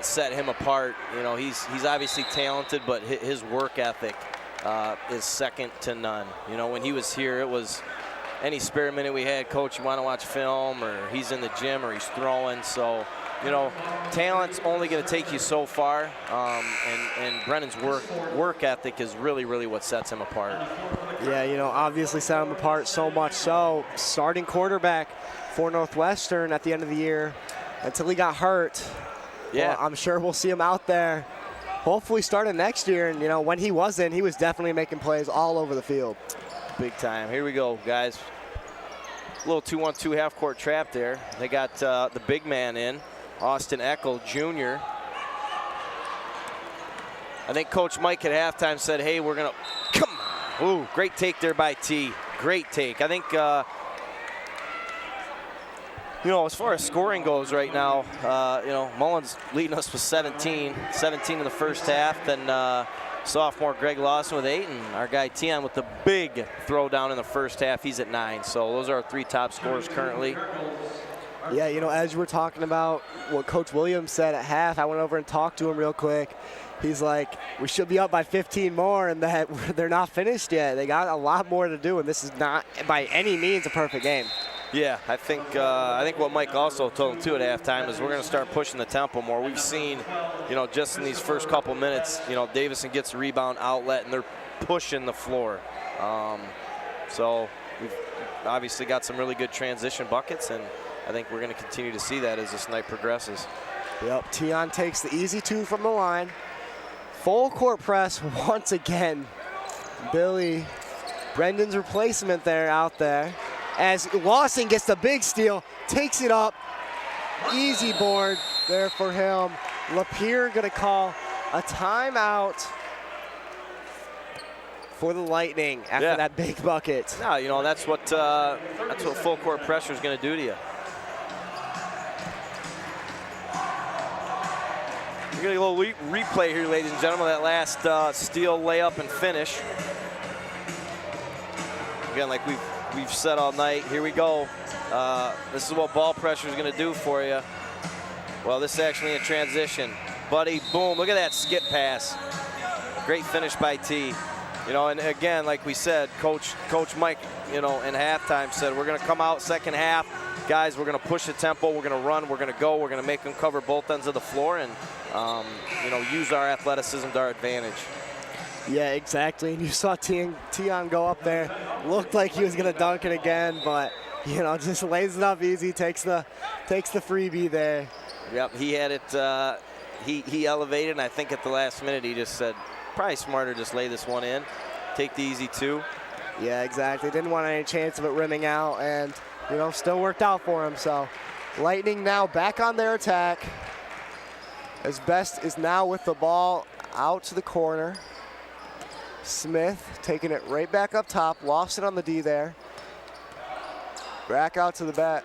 S2: set him apart, he's obviously talented, but his work ethic is second to none. When he was here, it was any spare minute we had, Coach, you want to watch film, or he's in the gym, or he's throwing. So, talent's only going to take you so far, and Brennan's work ethic is really what sets him apart.
S1: Yeah, obviously set him apart so much so. Starting quarterback for Northwestern at the end of the year until he got hurt.
S2: Yeah.
S1: Well, I'm sure we'll see him out there hopefully starting next year. And, when he wasn't, he was definitely making plays all over the field.
S2: Big time. Here we go, guys. A little 2-1-2 half-court trap there. They got the big man in, Austin Eckel Jr. I think Coach Mike at halftime said, hey, we're going to come on. Ooh, great take there by T. Great take. I think, as far as scoring goes right now, Mullins leading us with 17 in the first half. Then sophomore Greg Lawson with 8, and our guy Tion with the big throw down in the first half. He's at 9. So those are our 3 top scorers currently.
S1: Yeah, as you were talking about what Coach Williams said at half, I went over and talked to him real quick. He's like, we should be up by 15 more, and that they're not finished yet. They got a lot more to do, and this is not by any means a perfect game.
S2: Yeah, I think what Mike also told him too at halftime is we're going to start pushing the tempo more. We've seen, just in these first couple minutes, Davison gets a rebound outlet and they're pushing the floor. So obviously got some really good transition buckets, and I think we're going to continue to see that as this night progresses.
S1: Yep, Tion takes the easy 2 from the line. Full court press once again. Billy, Brendan's replacement there out there. As Lawson gets the big steal, takes it up. Easy board there for him. Lapeer gonna call a timeout for the Lightning after that big bucket.
S2: No, you know, that's what full court pressure is gonna do to you. We're getting a little replay here, ladies and gentlemen, that last steal, layup, and finish. Again, like we've said all night, here we go. This is what ball pressure is going to do for you. Well, this is actually in transition. Buddy, boom, look at that skip pass. Great finish by T. You know, and again, like we said, Coach Mike, you know, in halftime said, we're going to come out second half. Guys, we're going to push the tempo, we're going to run, we're going to go, we're going to make them cover both ends of the floor and, you know, use our athleticism to our advantage.
S1: Yeah, exactly. And you saw Tion go up there. Looked like he was going to dunk it again, but, you know, just lays it up easy, takes the freebie there.
S2: Yep, he had it, he elevated, and I think at the last minute he just said, probably smarter just lay this one in, take the easy 2.
S1: Yeah, exactly. Didn't want any chance of it rimming out, and, you know, still worked out for him. So Lightning now back on their attack. As Best is now with the ball out to the corner. Smith taking it right back up top, lost it on the D there. Back out to the bat.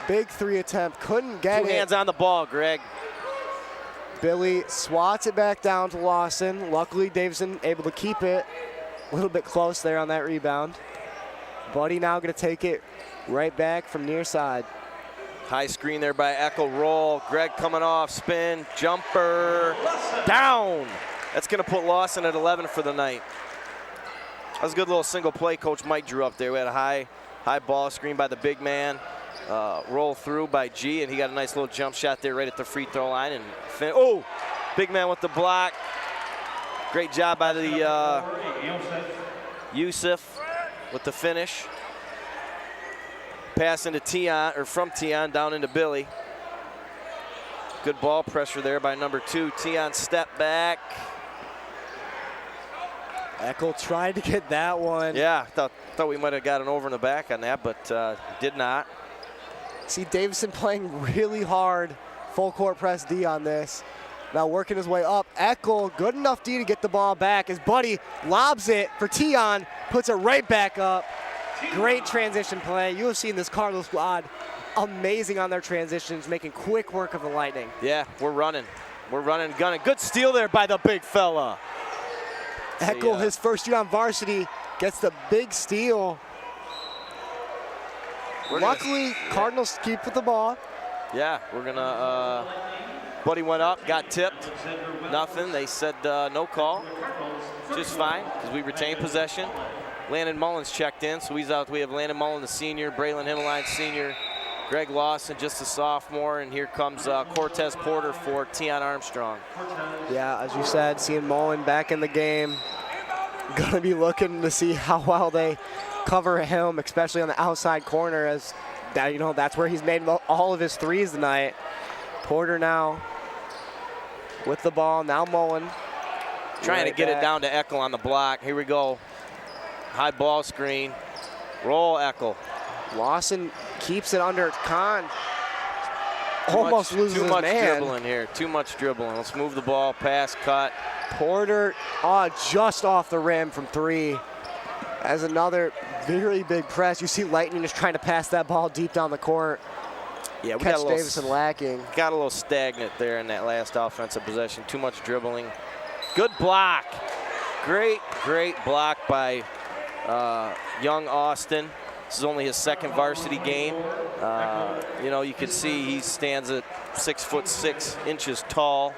S1: Big 3 attempt, couldn't get it.
S2: 2 hands on the ball, Greg.
S1: Billy swats it back down to Lawson. Luckily, Davison able to keep it. A little bit close there on that rebound. Buddy now gonna take it right back from near side.
S2: High screen there by Echo, roll. Greg coming off, spin, jumper, down. That's gonna put Lawson at 11 for the night. That was a good little single play Coach Mike drew up there. We had a high ball screen by the big man. Roll through by G, and he got a nice little jump shot there right at the free throw line. And oh, big man with the block. Great job by the Yusuf with the finish. Pass into Tion, or from Tion down into Billy. Good ball pressure there by number 2. Tion step back.
S1: Eckel tried to get that one.
S2: Yeah, thought we might have gotten over in the back on that, but did not.
S1: See Davison playing really hard, full court press D on this. Now working his way up. Eckel, good enough D to get the ball back. His buddy lobs it for Tion, puts it right back up. Great transition play. You have seen this Cardinal squad amazing on their transitions, making quick work of the Lightning.
S2: Yeah, we're running. We're running, gunning. Good steal there by the big fella.
S1: Eckel, his first year on varsity, gets the big steal. Luckily, Cardinals keep with the ball.
S2: Yeah, we're gonna, Buddy went up, got tipped, nothing. They said no call, just fine, because we retained possession. Landon Mullins checked in, so he's out. We have Landon Mullins, the senior, Braylon Himmeline, senior, Greg Lawson, just a sophomore, and here comes Cortez Porter for Tion Armstrong.
S1: Yeah, as you said, seeing Mullen back in the game. Gonna be looking to see how well they cover him, especially on the outside corner, as that, you know, that's where he's made all of his threes tonight. Porter now with the ball. Now Mullen
S2: trying to get it down to Eckel on the block. Here we go. High ball screen. Roll Eckel.
S1: Lawson keeps it under Kahn. Almost loses his man.
S2: Too much dribbling here. Too much dribbling. Let's move the ball. Pass, cut.
S1: Porter just off the rim from 3. As another very big press. You see Lightning just trying to pass that ball deep down the court.
S2: Yeah, we
S1: catch
S2: got a little,
S1: Davison lacking.
S2: Got a little stagnant there in that last offensive possession. Too much dribbling. Good block. Great block by young Austin. This is only his second varsity game. You know, you can see he stands at 6'6" tall.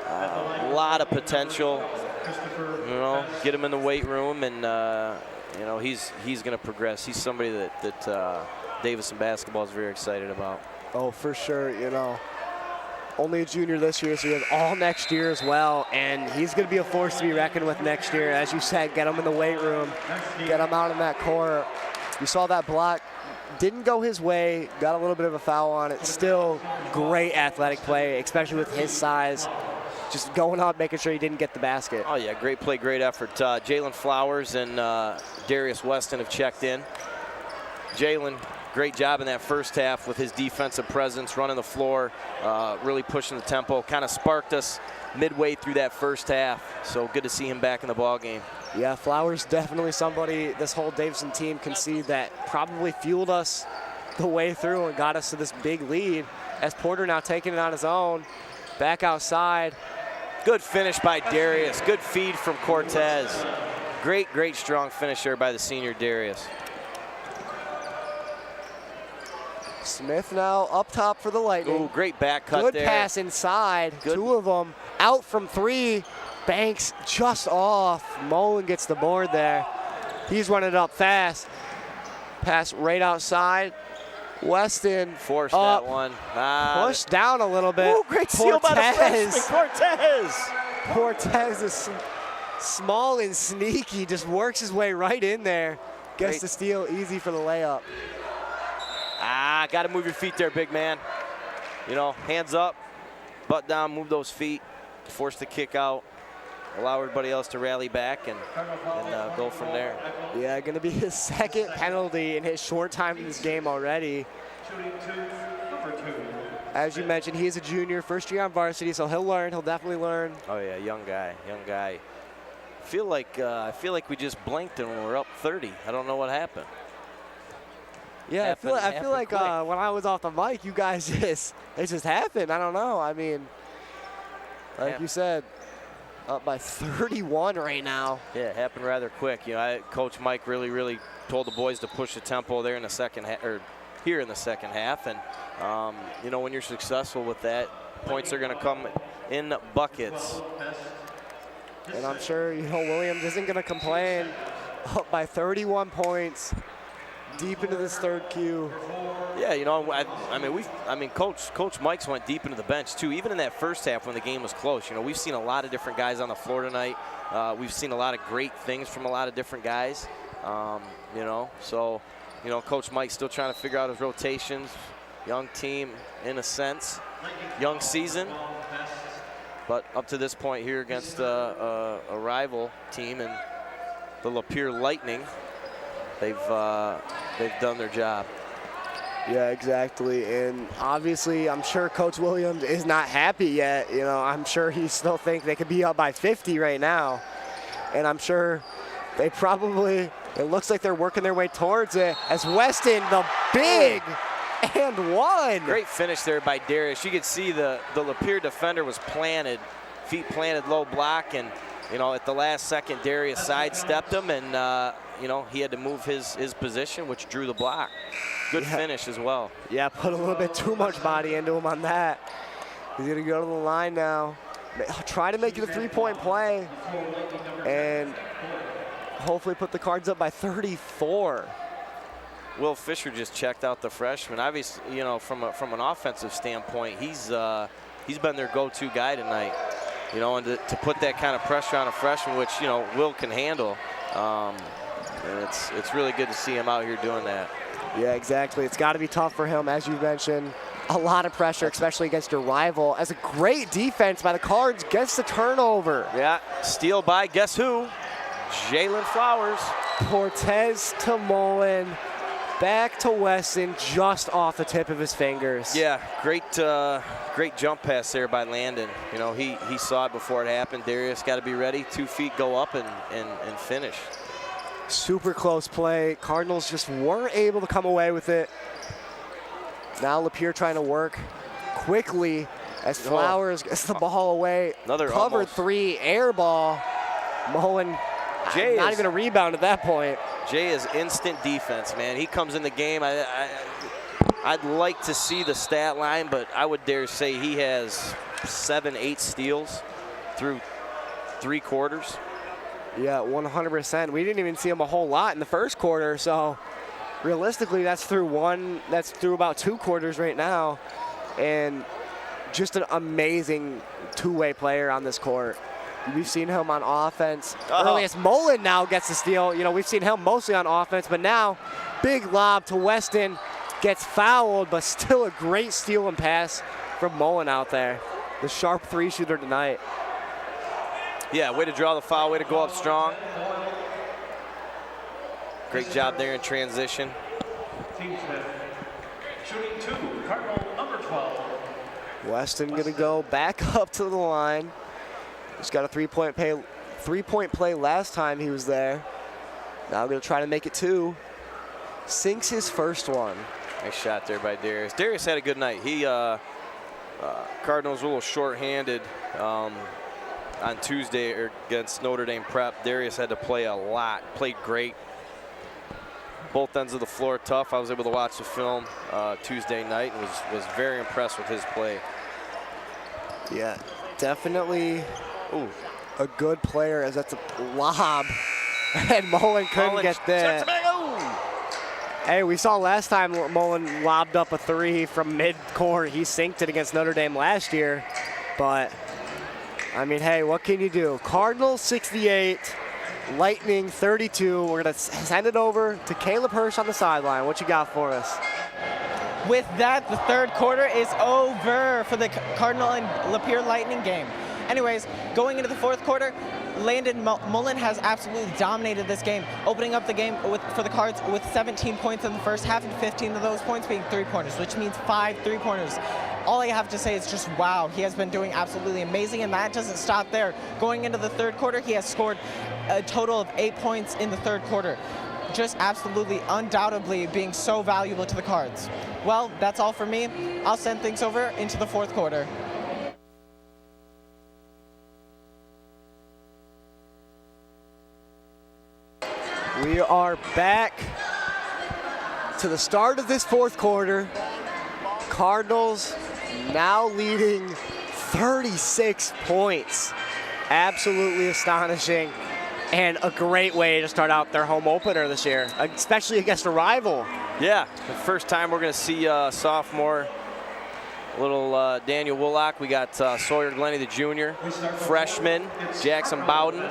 S2: A lot of potential. You know, get him in the weight room, and you know, he's going to progress. He's somebody that Davison basketball is very excited about.
S1: Oh, for sure. You know, only a junior this year, so he has all next year as well, and he's going to be a force to be reckoned with next year. As you said, get him in the weight room, get him out in that court. You saw that block. Didn't go his way, got a little bit of a foul on it. Still great athletic play, especially with his size. Just going out, making sure he didn't get the basket.
S2: Oh, yeah, great play, great effort. Jalen Flowers and Darius Weston have checked in. Jalen, great job in that first half with his defensive presence, running the floor, really pushing the tempo. Kind of sparked us midway through that first half. So good to see him back in the ball game.
S1: Yeah, Flowers definitely somebody this whole Davison team can see that probably fueled us the way through and got us to this big lead. As Porter now taking it on his own, back outside.
S2: Good finish by Darius. Good feed from Cortez. Great, great strong finish there by the senior Darius.
S1: Smith now up top for the Lightning.
S2: Ooh, great back cut
S1: Good
S2: there.
S1: pass inside.
S2: Good.
S1: Two of them out from three. Banks just off. Mullen gets the board there. He's running it up fast. Pass right outside. Weston
S2: Forced
S1: up.
S2: that one.
S1: Pushed down a little bit.
S2: Ooh, great steal by the freshman, Cortez.
S1: Cortez is small and sneaky. Just works his way right in there. Gets
S2: Great.
S1: the steal easy for the layup.
S2: Got to move your feet there, big man. You know, hands up, butt down, move those feet, force the kick out, allow everybody else to rally back and go from there.
S1: Yeah, going to be his second penalty in his short time in this game already. As you mentioned, he's a junior, first year on varsity, so he'll learn. He'll definitely learn.
S2: Oh yeah, young guy. I feel like we just blinked and we're up 30. I don't know what happened.
S1: Yeah, I feel like
S2: quick.
S1: when I was off the mic, you guys it just happened. I don't know. I mean, like you said, up by 31 right now.
S2: Yeah, it happened rather quick. You know, Coach Mike really told the boys to push the tempo there in the second here in the second half, and you know, when you're successful with that, points are going to come in buckets.
S1: And I'm sure, you know, Williams isn't going to complain. Up by 31 points. Deep into this third Q.
S2: Yeah, you know, I mean, Coach Mike's went deep into the bench too. Even in that first half when the game was close, you know, we've seen a lot of different guys on the floor tonight. We've seen a lot of great things from a lot of different guys. You know, so, you know, Coach Mike's still trying to figure out his rotations. Young team, in a sense, young season. But up to this point here against a rival team and the Lapeer Lightning, they've done their job.
S1: Yeah, exactly. And obviously, I'm sure Coach Williams is not happy yet. You know, I'm sure he still thinks they could be up by 50 right now. And I'm sure they probably, it looks like they're working their way towards it as Weston, the big and one.
S2: Great finish there by Darius. You could see the Lapeer defender was planted, feet planted, low block, and you know, at the last second, Darius sidestepped him, and you know, he had to move his position, which drew the block. Good finish as well.
S1: Yeah, put a little bit too much body into him on that. He's gonna go to the line now. Try to make it a three-point play, and hopefully put the Cards up by 34.
S2: Will Fisher just checked out the freshman. Obviously, you know, from an offensive standpoint, he's been their go-to guy tonight. You know, and to put that kind of pressure on a freshman, which, you know, Will can handle, and it's really good to see him out here doing that.
S1: Yeah, exactly. It's got to be tough for him, as you mentioned. A lot of pressure, especially against your rival. As a great defense by the Cards gets the turnover.
S2: Yeah, steal by, guess who? Jalen Flowers.
S1: Cortez to Mullen. Back to Weston, just off the tip of his fingers.
S2: Yeah, great jump pass there by Landon. You know, he saw it before it happened. Darius got to be ready. 2 feet, go up and finish.
S1: Super close play. Cardinals just weren't able to come away with it. Now Lapeer trying to work quickly as Flowers gets the ball away.
S2: Another
S1: covered
S2: almost.
S1: Three, air ball. Mullen, not even a rebound at that point.
S2: Jay is instant defense, man. He comes in the game. I'd like to see the stat line, but I would dare say he has 7-8 steals through 3 quarters.
S1: Yeah, 100%. We didn't even see him a whole lot in the first quarter, so realistically, that's through about 2 quarters right now. And just an amazing two-way player on this court. We've seen him on offense. Earliest Mullen now gets the steal. You know, we've seen him mostly on offense, but now big lob to Weston, gets fouled, but still a great steal and pass from Mullen out there. The sharp three-shooter tonight.
S2: Yeah, way to draw the foul, way to go up strong. Great job there in transition.
S5: Shooting 2, Cardinal number 12.
S1: Weston gonna go back up to the line. He's got a three-point play last time he was there. Now gonna try to make it 2. Sinks his first one.
S2: Nice shot there by Darius. Darius had a good night. He Cardinals a little short-handed on Tuesday against Notre Dame Prep. Darius had to play a lot. Played great. Both ends of the floor tough. I was able to watch the film Tuesday night and was very impressed with his play.
S1: Yeah, definitely a good player, as that's a lob. And Mullen couldn't get that. Hey, we saw last time Mullen lobbed up a 3 from mid-court. He sinked it against Notre Dame last year. But, I mean, hey, what can you do? Cardinals 68, Lightning 32. We're going to send it over to Caleb Hirsch on the sideline. What you got for us?
S3: With that, the third quarter is over for the Cardinal and Lapeer Lightning game. Anyways, going into the fourth quarter, Landon Mullen has absolutely dominated this game, opening up the game for the Cards with 17 points in the first half and 15 of those points being three-pointers, which means 5 three-pointers. All I have to say is just wow, he has been doing absolutely amazing, and that doesn't stop there. Going into the third quarter, he has scored a total of 8 points in the third quarter. Just absolutely, undoubtedly being so valuable to the Cards. Well, that's all for me. I'll send things over into the fourth quarter.
S1: We are back to the start of this fourth quarter. Cardinals now leading 36 points. Absolutely astonishing, and a great way to start out their home opener this year, especially against a rival. Yeah,
S2: the first time we're going to see sophomore, little Daniel Woolock. We got Sawyer Glennie, the junior, freshman, Jackson Bowden.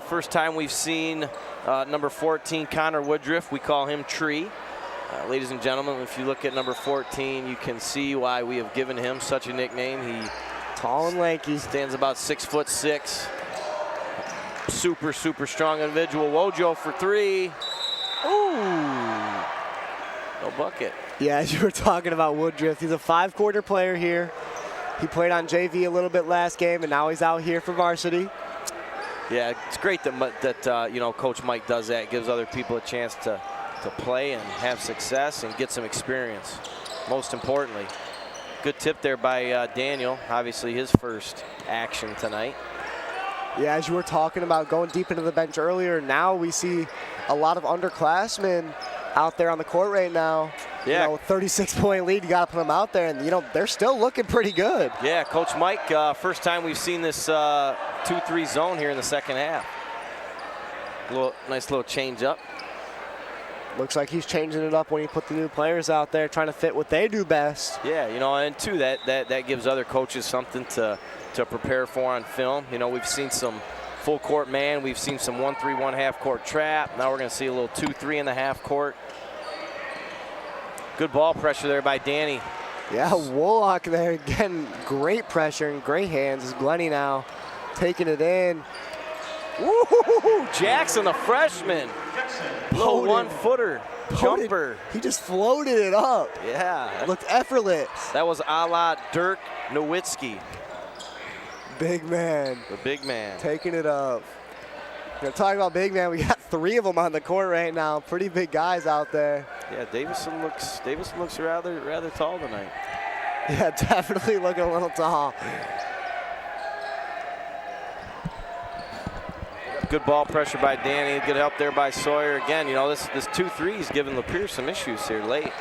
S2: First time we've seen number 14, Connor Woodruff. We call him Tree. Ladies and gentlemen, if you look at number 14, you can see why we have given him such a nickname. He
S1: tall and lanky,
S2: stands about 6'6". Super, super strong individual. Wojo for 3. Ooh, no bucket.
S1: Yeah, as you were talking about Woodruff, he's a 5-quarter player here. He played on JV a little bit last game, and now he's out here for varsity.
S2: Yeah, it's great that you know, Coach Mike does that, gives other people a chance to play and have success and get some experience. Most importantly, good tip there by Daniel. Obviously, his first action tonight.
S1: Yeah, as you were talking about going deep into the bench earlier, now we see a lot of underclassmen out there on the court right now.
S2: Yeah.
S1: You know, 36-point lead, you got to put them out there, and, you know, they're still looking pretty good.
S2: Yeah, Coach Mike, first time we've seen this 2-3 zone here in the second half. Nice little change up.
S1: Looks like he's changing it up when he put the new players out there, trying to fit what they do best.
S2: Yeah, you know, and too, that gives other coaches something to prepare for on film. You know, we've seen some full court man, we've seen some 1-3, 1/2 court trap. Now we're going to see a little 2-3 in the half court. Good ball pressure there by Danny.
S1: Yeah, Woolock there getting great pressure and great hands. Is Glennie now taking it in.
S2: Woo! Jackson, the freshman. Little 1-footer jumper.
S1: He just floated it up.
S2: Yeah.
S1: It looked effortless.
S2: That was a la Dirk Nowitzki.
S1: Big man.
S2: The big man.
S1: Taking it up. You know, talking about big man, we got 3 of them on the court right now. Pretty big guys out there.
S2: Yeah, Davison looks rather tall tonight.
S1: Yeah, definitely looking a little tall.
S2: Good ball pressure by Danny. Good help there by Sawyer. Again, you know, this 2-3 is giving Lapeer some issues here late.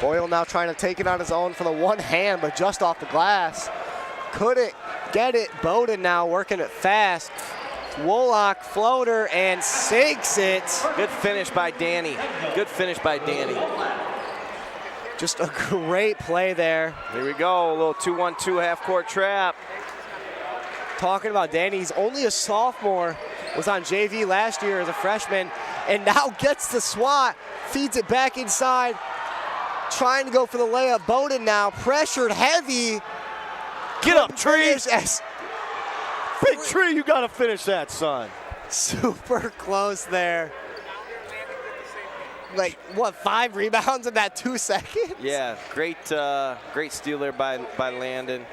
S1: Boyle now trying to take it on his own for the one hand, but just off the glass. Couldn't get it. Bowden now working it fast. Woolock floater and sinks it.
S2: Good finish by Danny. Good finish by Danny.
S1: Just a great play there.
S2: Here we go, a little 2-1-2 half-court trap.
S1: Talking about Danny, he's only a sophomore, was on JV last year as a freshman, and now gets the swat, feeds it back inside, trying to go for the layup. Bowden now pressured heavy.
S2: Get up, Tree.
S1: Yes.
S2: Big Tree, you got to finish that, son.
S1: Super close there. Like, what, 5 rebounds in that 2 seconds?
S2: Yeah, great steal there by Landon.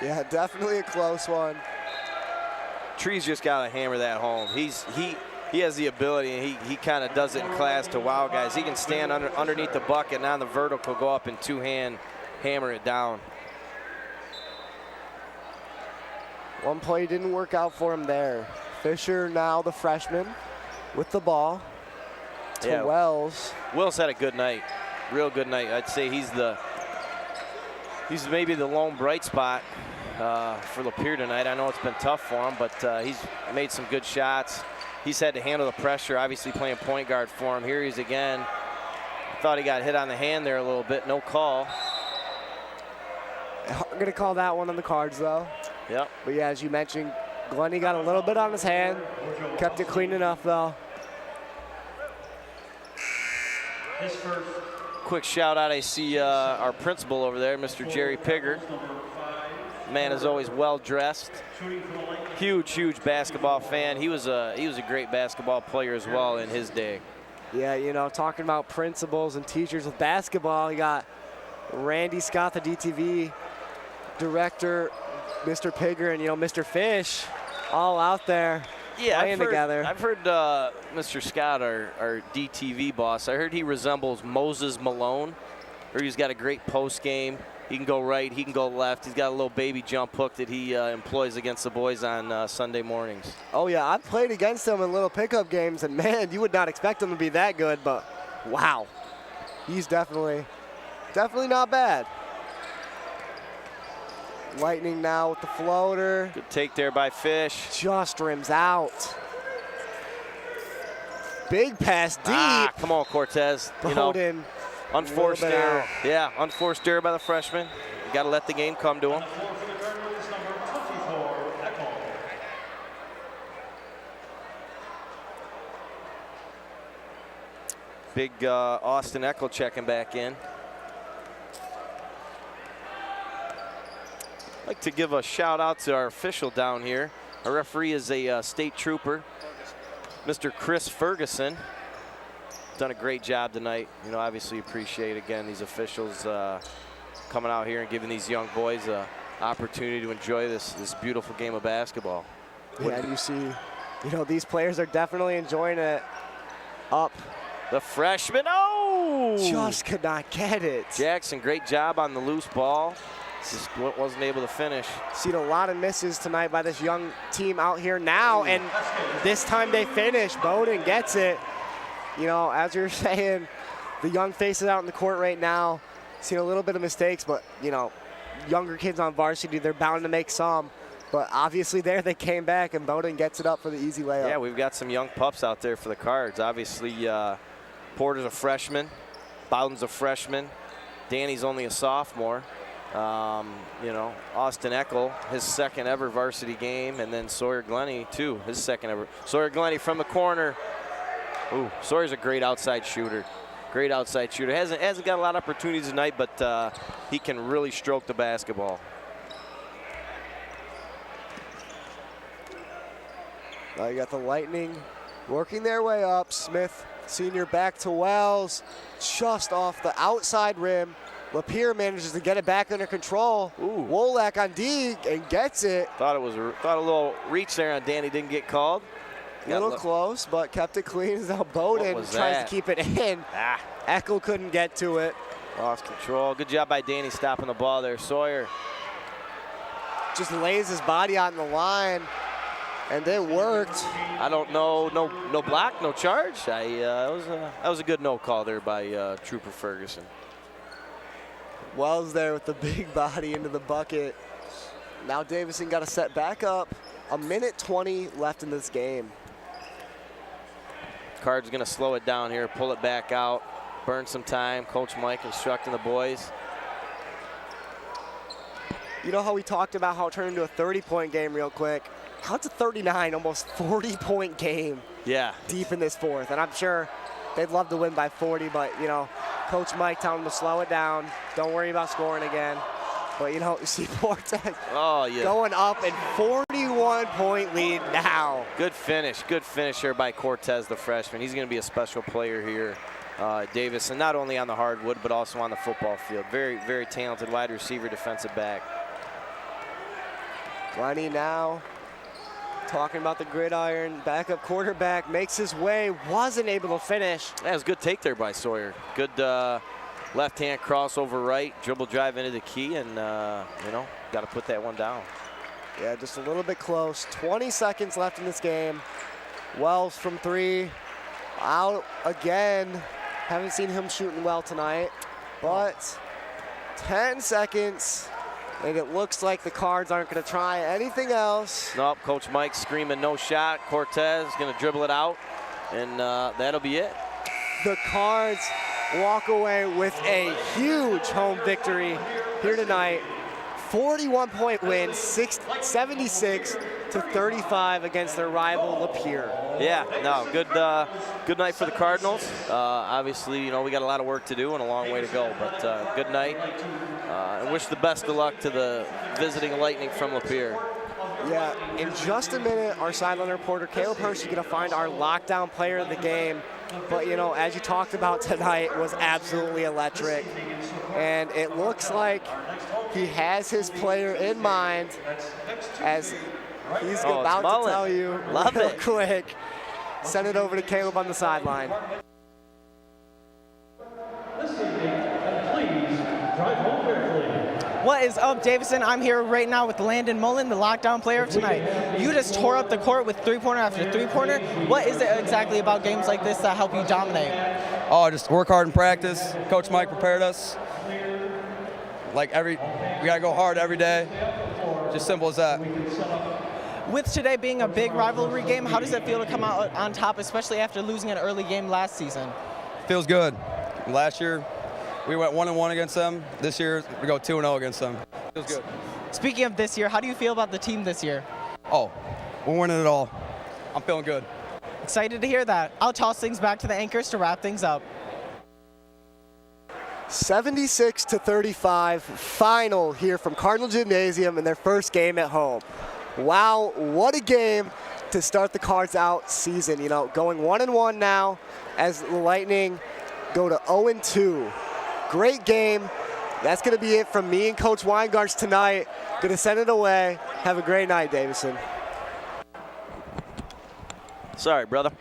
S1: Yeah, definitely a close one.
S2: Tree's just got to hammer that home. He has the ability, and he kind of does it in class to wow guys. He can stand underneath the bucket and on the vertical, go up and two-hand, hammer it down.
S1: One play didn't work out for him there. Fisher now the freshman with the ball to
S2: Yeah.
S1: Wells.
S2: Will's had a good night, real good night. I'd say he's maybe the lone bright spot for Lapeer tonight. I know it's been tough for him, but he's made some good shots. He's had to handle the pressure, obviously playing point guard for him. Here he is again. I thought he got hit on the hand there a little bit, no call.
S1: I'm gonna call that one on the cards though.
S2: Yep.
S1: But yeah, as you mentioned, Glenny got a little bit on his hand, kept it clean enough though.
S5: His first.
S2: Quick shout out, I see our principal over there, Mr. Jerry Pigger. Man is always well dressed. Huge basketball fan. He was a great basketball player as well in his day.
S1: Yeah, you know, talking about principals and teachers with basketball, you got Randy Scott, the DTV director, Mr. Pigger, and you know, Mr. Fish, all out there playing together.
S2: I've heard Mr. Scott, our DTV boss, I heard he resembles Moses Malone, or he's got a great post game. He can go right, he can go left. He's got a little baby jump hook that he employs against the boys on Sunday mornings.
S1: Oh yeah, I've played against him in little pickup games, and man, you would not expect him to be that good, but wow, he's definitely not bad. Lightning now with the floater.
S2: Good take there by Fish.
S1: Just rims out. Big pass deep.
S2: Ah, come on, Cortez.
S1: Bowden.
S2: Unforced error. Yeah, unforced error by the freshman. You got to let the game come to him. Big Austin Eckel checking back in. I'd like to give a shout out to our official down here. Our referee is a state trooper, Mr. Chris Ferguson. Done a great job tonight. You know, obviously appreciate again these officials coming out here and giving these young boys an opportunity to enjoy this beautiful game of basketball.
S1: Yeah, and you see, you know, these players are definitely enjoying it. Up.
S2: The freshman, oh!
S1: Just could not get it.
S2: Jackson, great job on the loose ball. Just wasn't able to finish.
S1: Seen a lot of misses tonight by this young team out here now, and this time they finish. Bowden gets it. You know, as you're saying, the young faces out in the court right now, seen a little bit of mistakes, but, you know, younger kids on varsity, they're bound to make some. But obviously there they came back, and Bowden gets it up for the easy layup.
S2: Yeah, we've got some young pups out there for the Cards. Obviously, Porter's a freshman. Bowden's a freshman. Danny's only a sophomore. You know, Austin Eckel, his second ever varsity game, and then Sawyer Glenny, too, his second ever. Sawyer Glenny from the corner. Ooh, Sawyer's a great outside shooter. Great outside shooter. Hasn't got a lot of opportunities tonight, but he can really stroke the basketball.
S1: Now you got the Lightning working their way up. Smith, senior, back to Wells, just off the outside rim. Lapeer manages to get it back under control.
S2: Ooh.
S1: Wolak on D and gets it.
S2: Thought a little reach there on Danny, didn't get called.
S1: A little close, but kept it clean. Now Bowden tries to keep it in. Eckel couldn't get to it.
S2: Lost control. Good job by Danny stopping the ball there. Sawyer
S1: just lays his body out in the line, and it worked.
S2: I don't know, no block, no charge. That was a good no call there by Trooper Ferguson.
S1: Wells there with the big body into the bucket. Now Davison got to set back up. 1:20 left in this game.
S2: Card's gonna slow it down here, pull it back out. burn some time. Coach Mike instructing the boys.
S1: You know how we talked about how it turned into a 30-point game real quick? How it's a 39, almost 40-point game
S2: Yeah.
S1: deep in this fourth. And I'm sure they'd love to win by 40, but, you know, Coach Mike telling them to slow it down. Don't worry about scoring again. But, you know, you see Cortez going up in 41-point lead now.
S2: Good finish here by Cortez, the freshman. He's going to be a special player here at Davison, not only on the hardwood, but also on the football field. Very, very talented wide receiver, defensive back.
S1: Lenny now talking about the gridiron. Backup quarterback makes his way, wasn't able to finish.
S2: That was a good take there by Sawyer. Good left-hand crossover right, dribble drive into the key, and, you know, got to put that one down.
S1: Yeah, just a little bit close. 20 seconds left in this game. Wells from 3, out again. Haven't seen him shooting well tonight, but 10 seconds. And it looks like the Cards aren't going to try anything else.
S2: Nope, Coach Mike screaming no shot. Cortez going to dribble it out, and that'll be it.
S1: The Cards walk away with a huge home victory here tonight. 41-point win, 76-35 against their rival Lapeer.
S2: Yeah, no, good night for the Cardinals. Obviously, you know, we got a lot of work to do and a long way to go, but good night. And wish the best of luck to the visiting Lightning from Lapeer.
S1: Yeah, in just a minute, our sideline reporter, Caleb Hurst, is going to find our lockdown player of the game. But, you know, as you talked about tonight, was absolutely electric. And it looks like he has his player in mind as he's about to tell you real quick. Send it over to Caleb on the sideline.
S3: What is up, Davison? I'm here right now with Landon Mullen, the lockdown player of tonight. You just tore up the court with three-pointer after three-pointer. What is it exactly about games like this that help you dominate?
S6: Oh, just work hard in practice. Coach Mike prepared us. We gotta go hard every day. Just simple as that.
S3: With today being a big rivalry game, how does it feel to come out on top, especially after losing an early game last season?
S6: Feels good. Last year, we went 1-1 against them. This year, we go 2-0 against them. Feels good.
S3: Speaking of this year, how do you feel about the team this year?
S6: Oh, we're winning it all. I'm feeling good.
S3: Excited to hear that. I'll toss things back to the anchors to wrap things up.
S1: 76-35 final here from Cardinal Gymnasium in their first game at home. Wow, what a game to start the Cards out season. You know, going 1-1 now as the Lightning go to 0-2. Great game. That's going to be it from me and Coach Weingarts tonight. Going to send it away. Have a great night, Davison.
S2: Sorry, brother.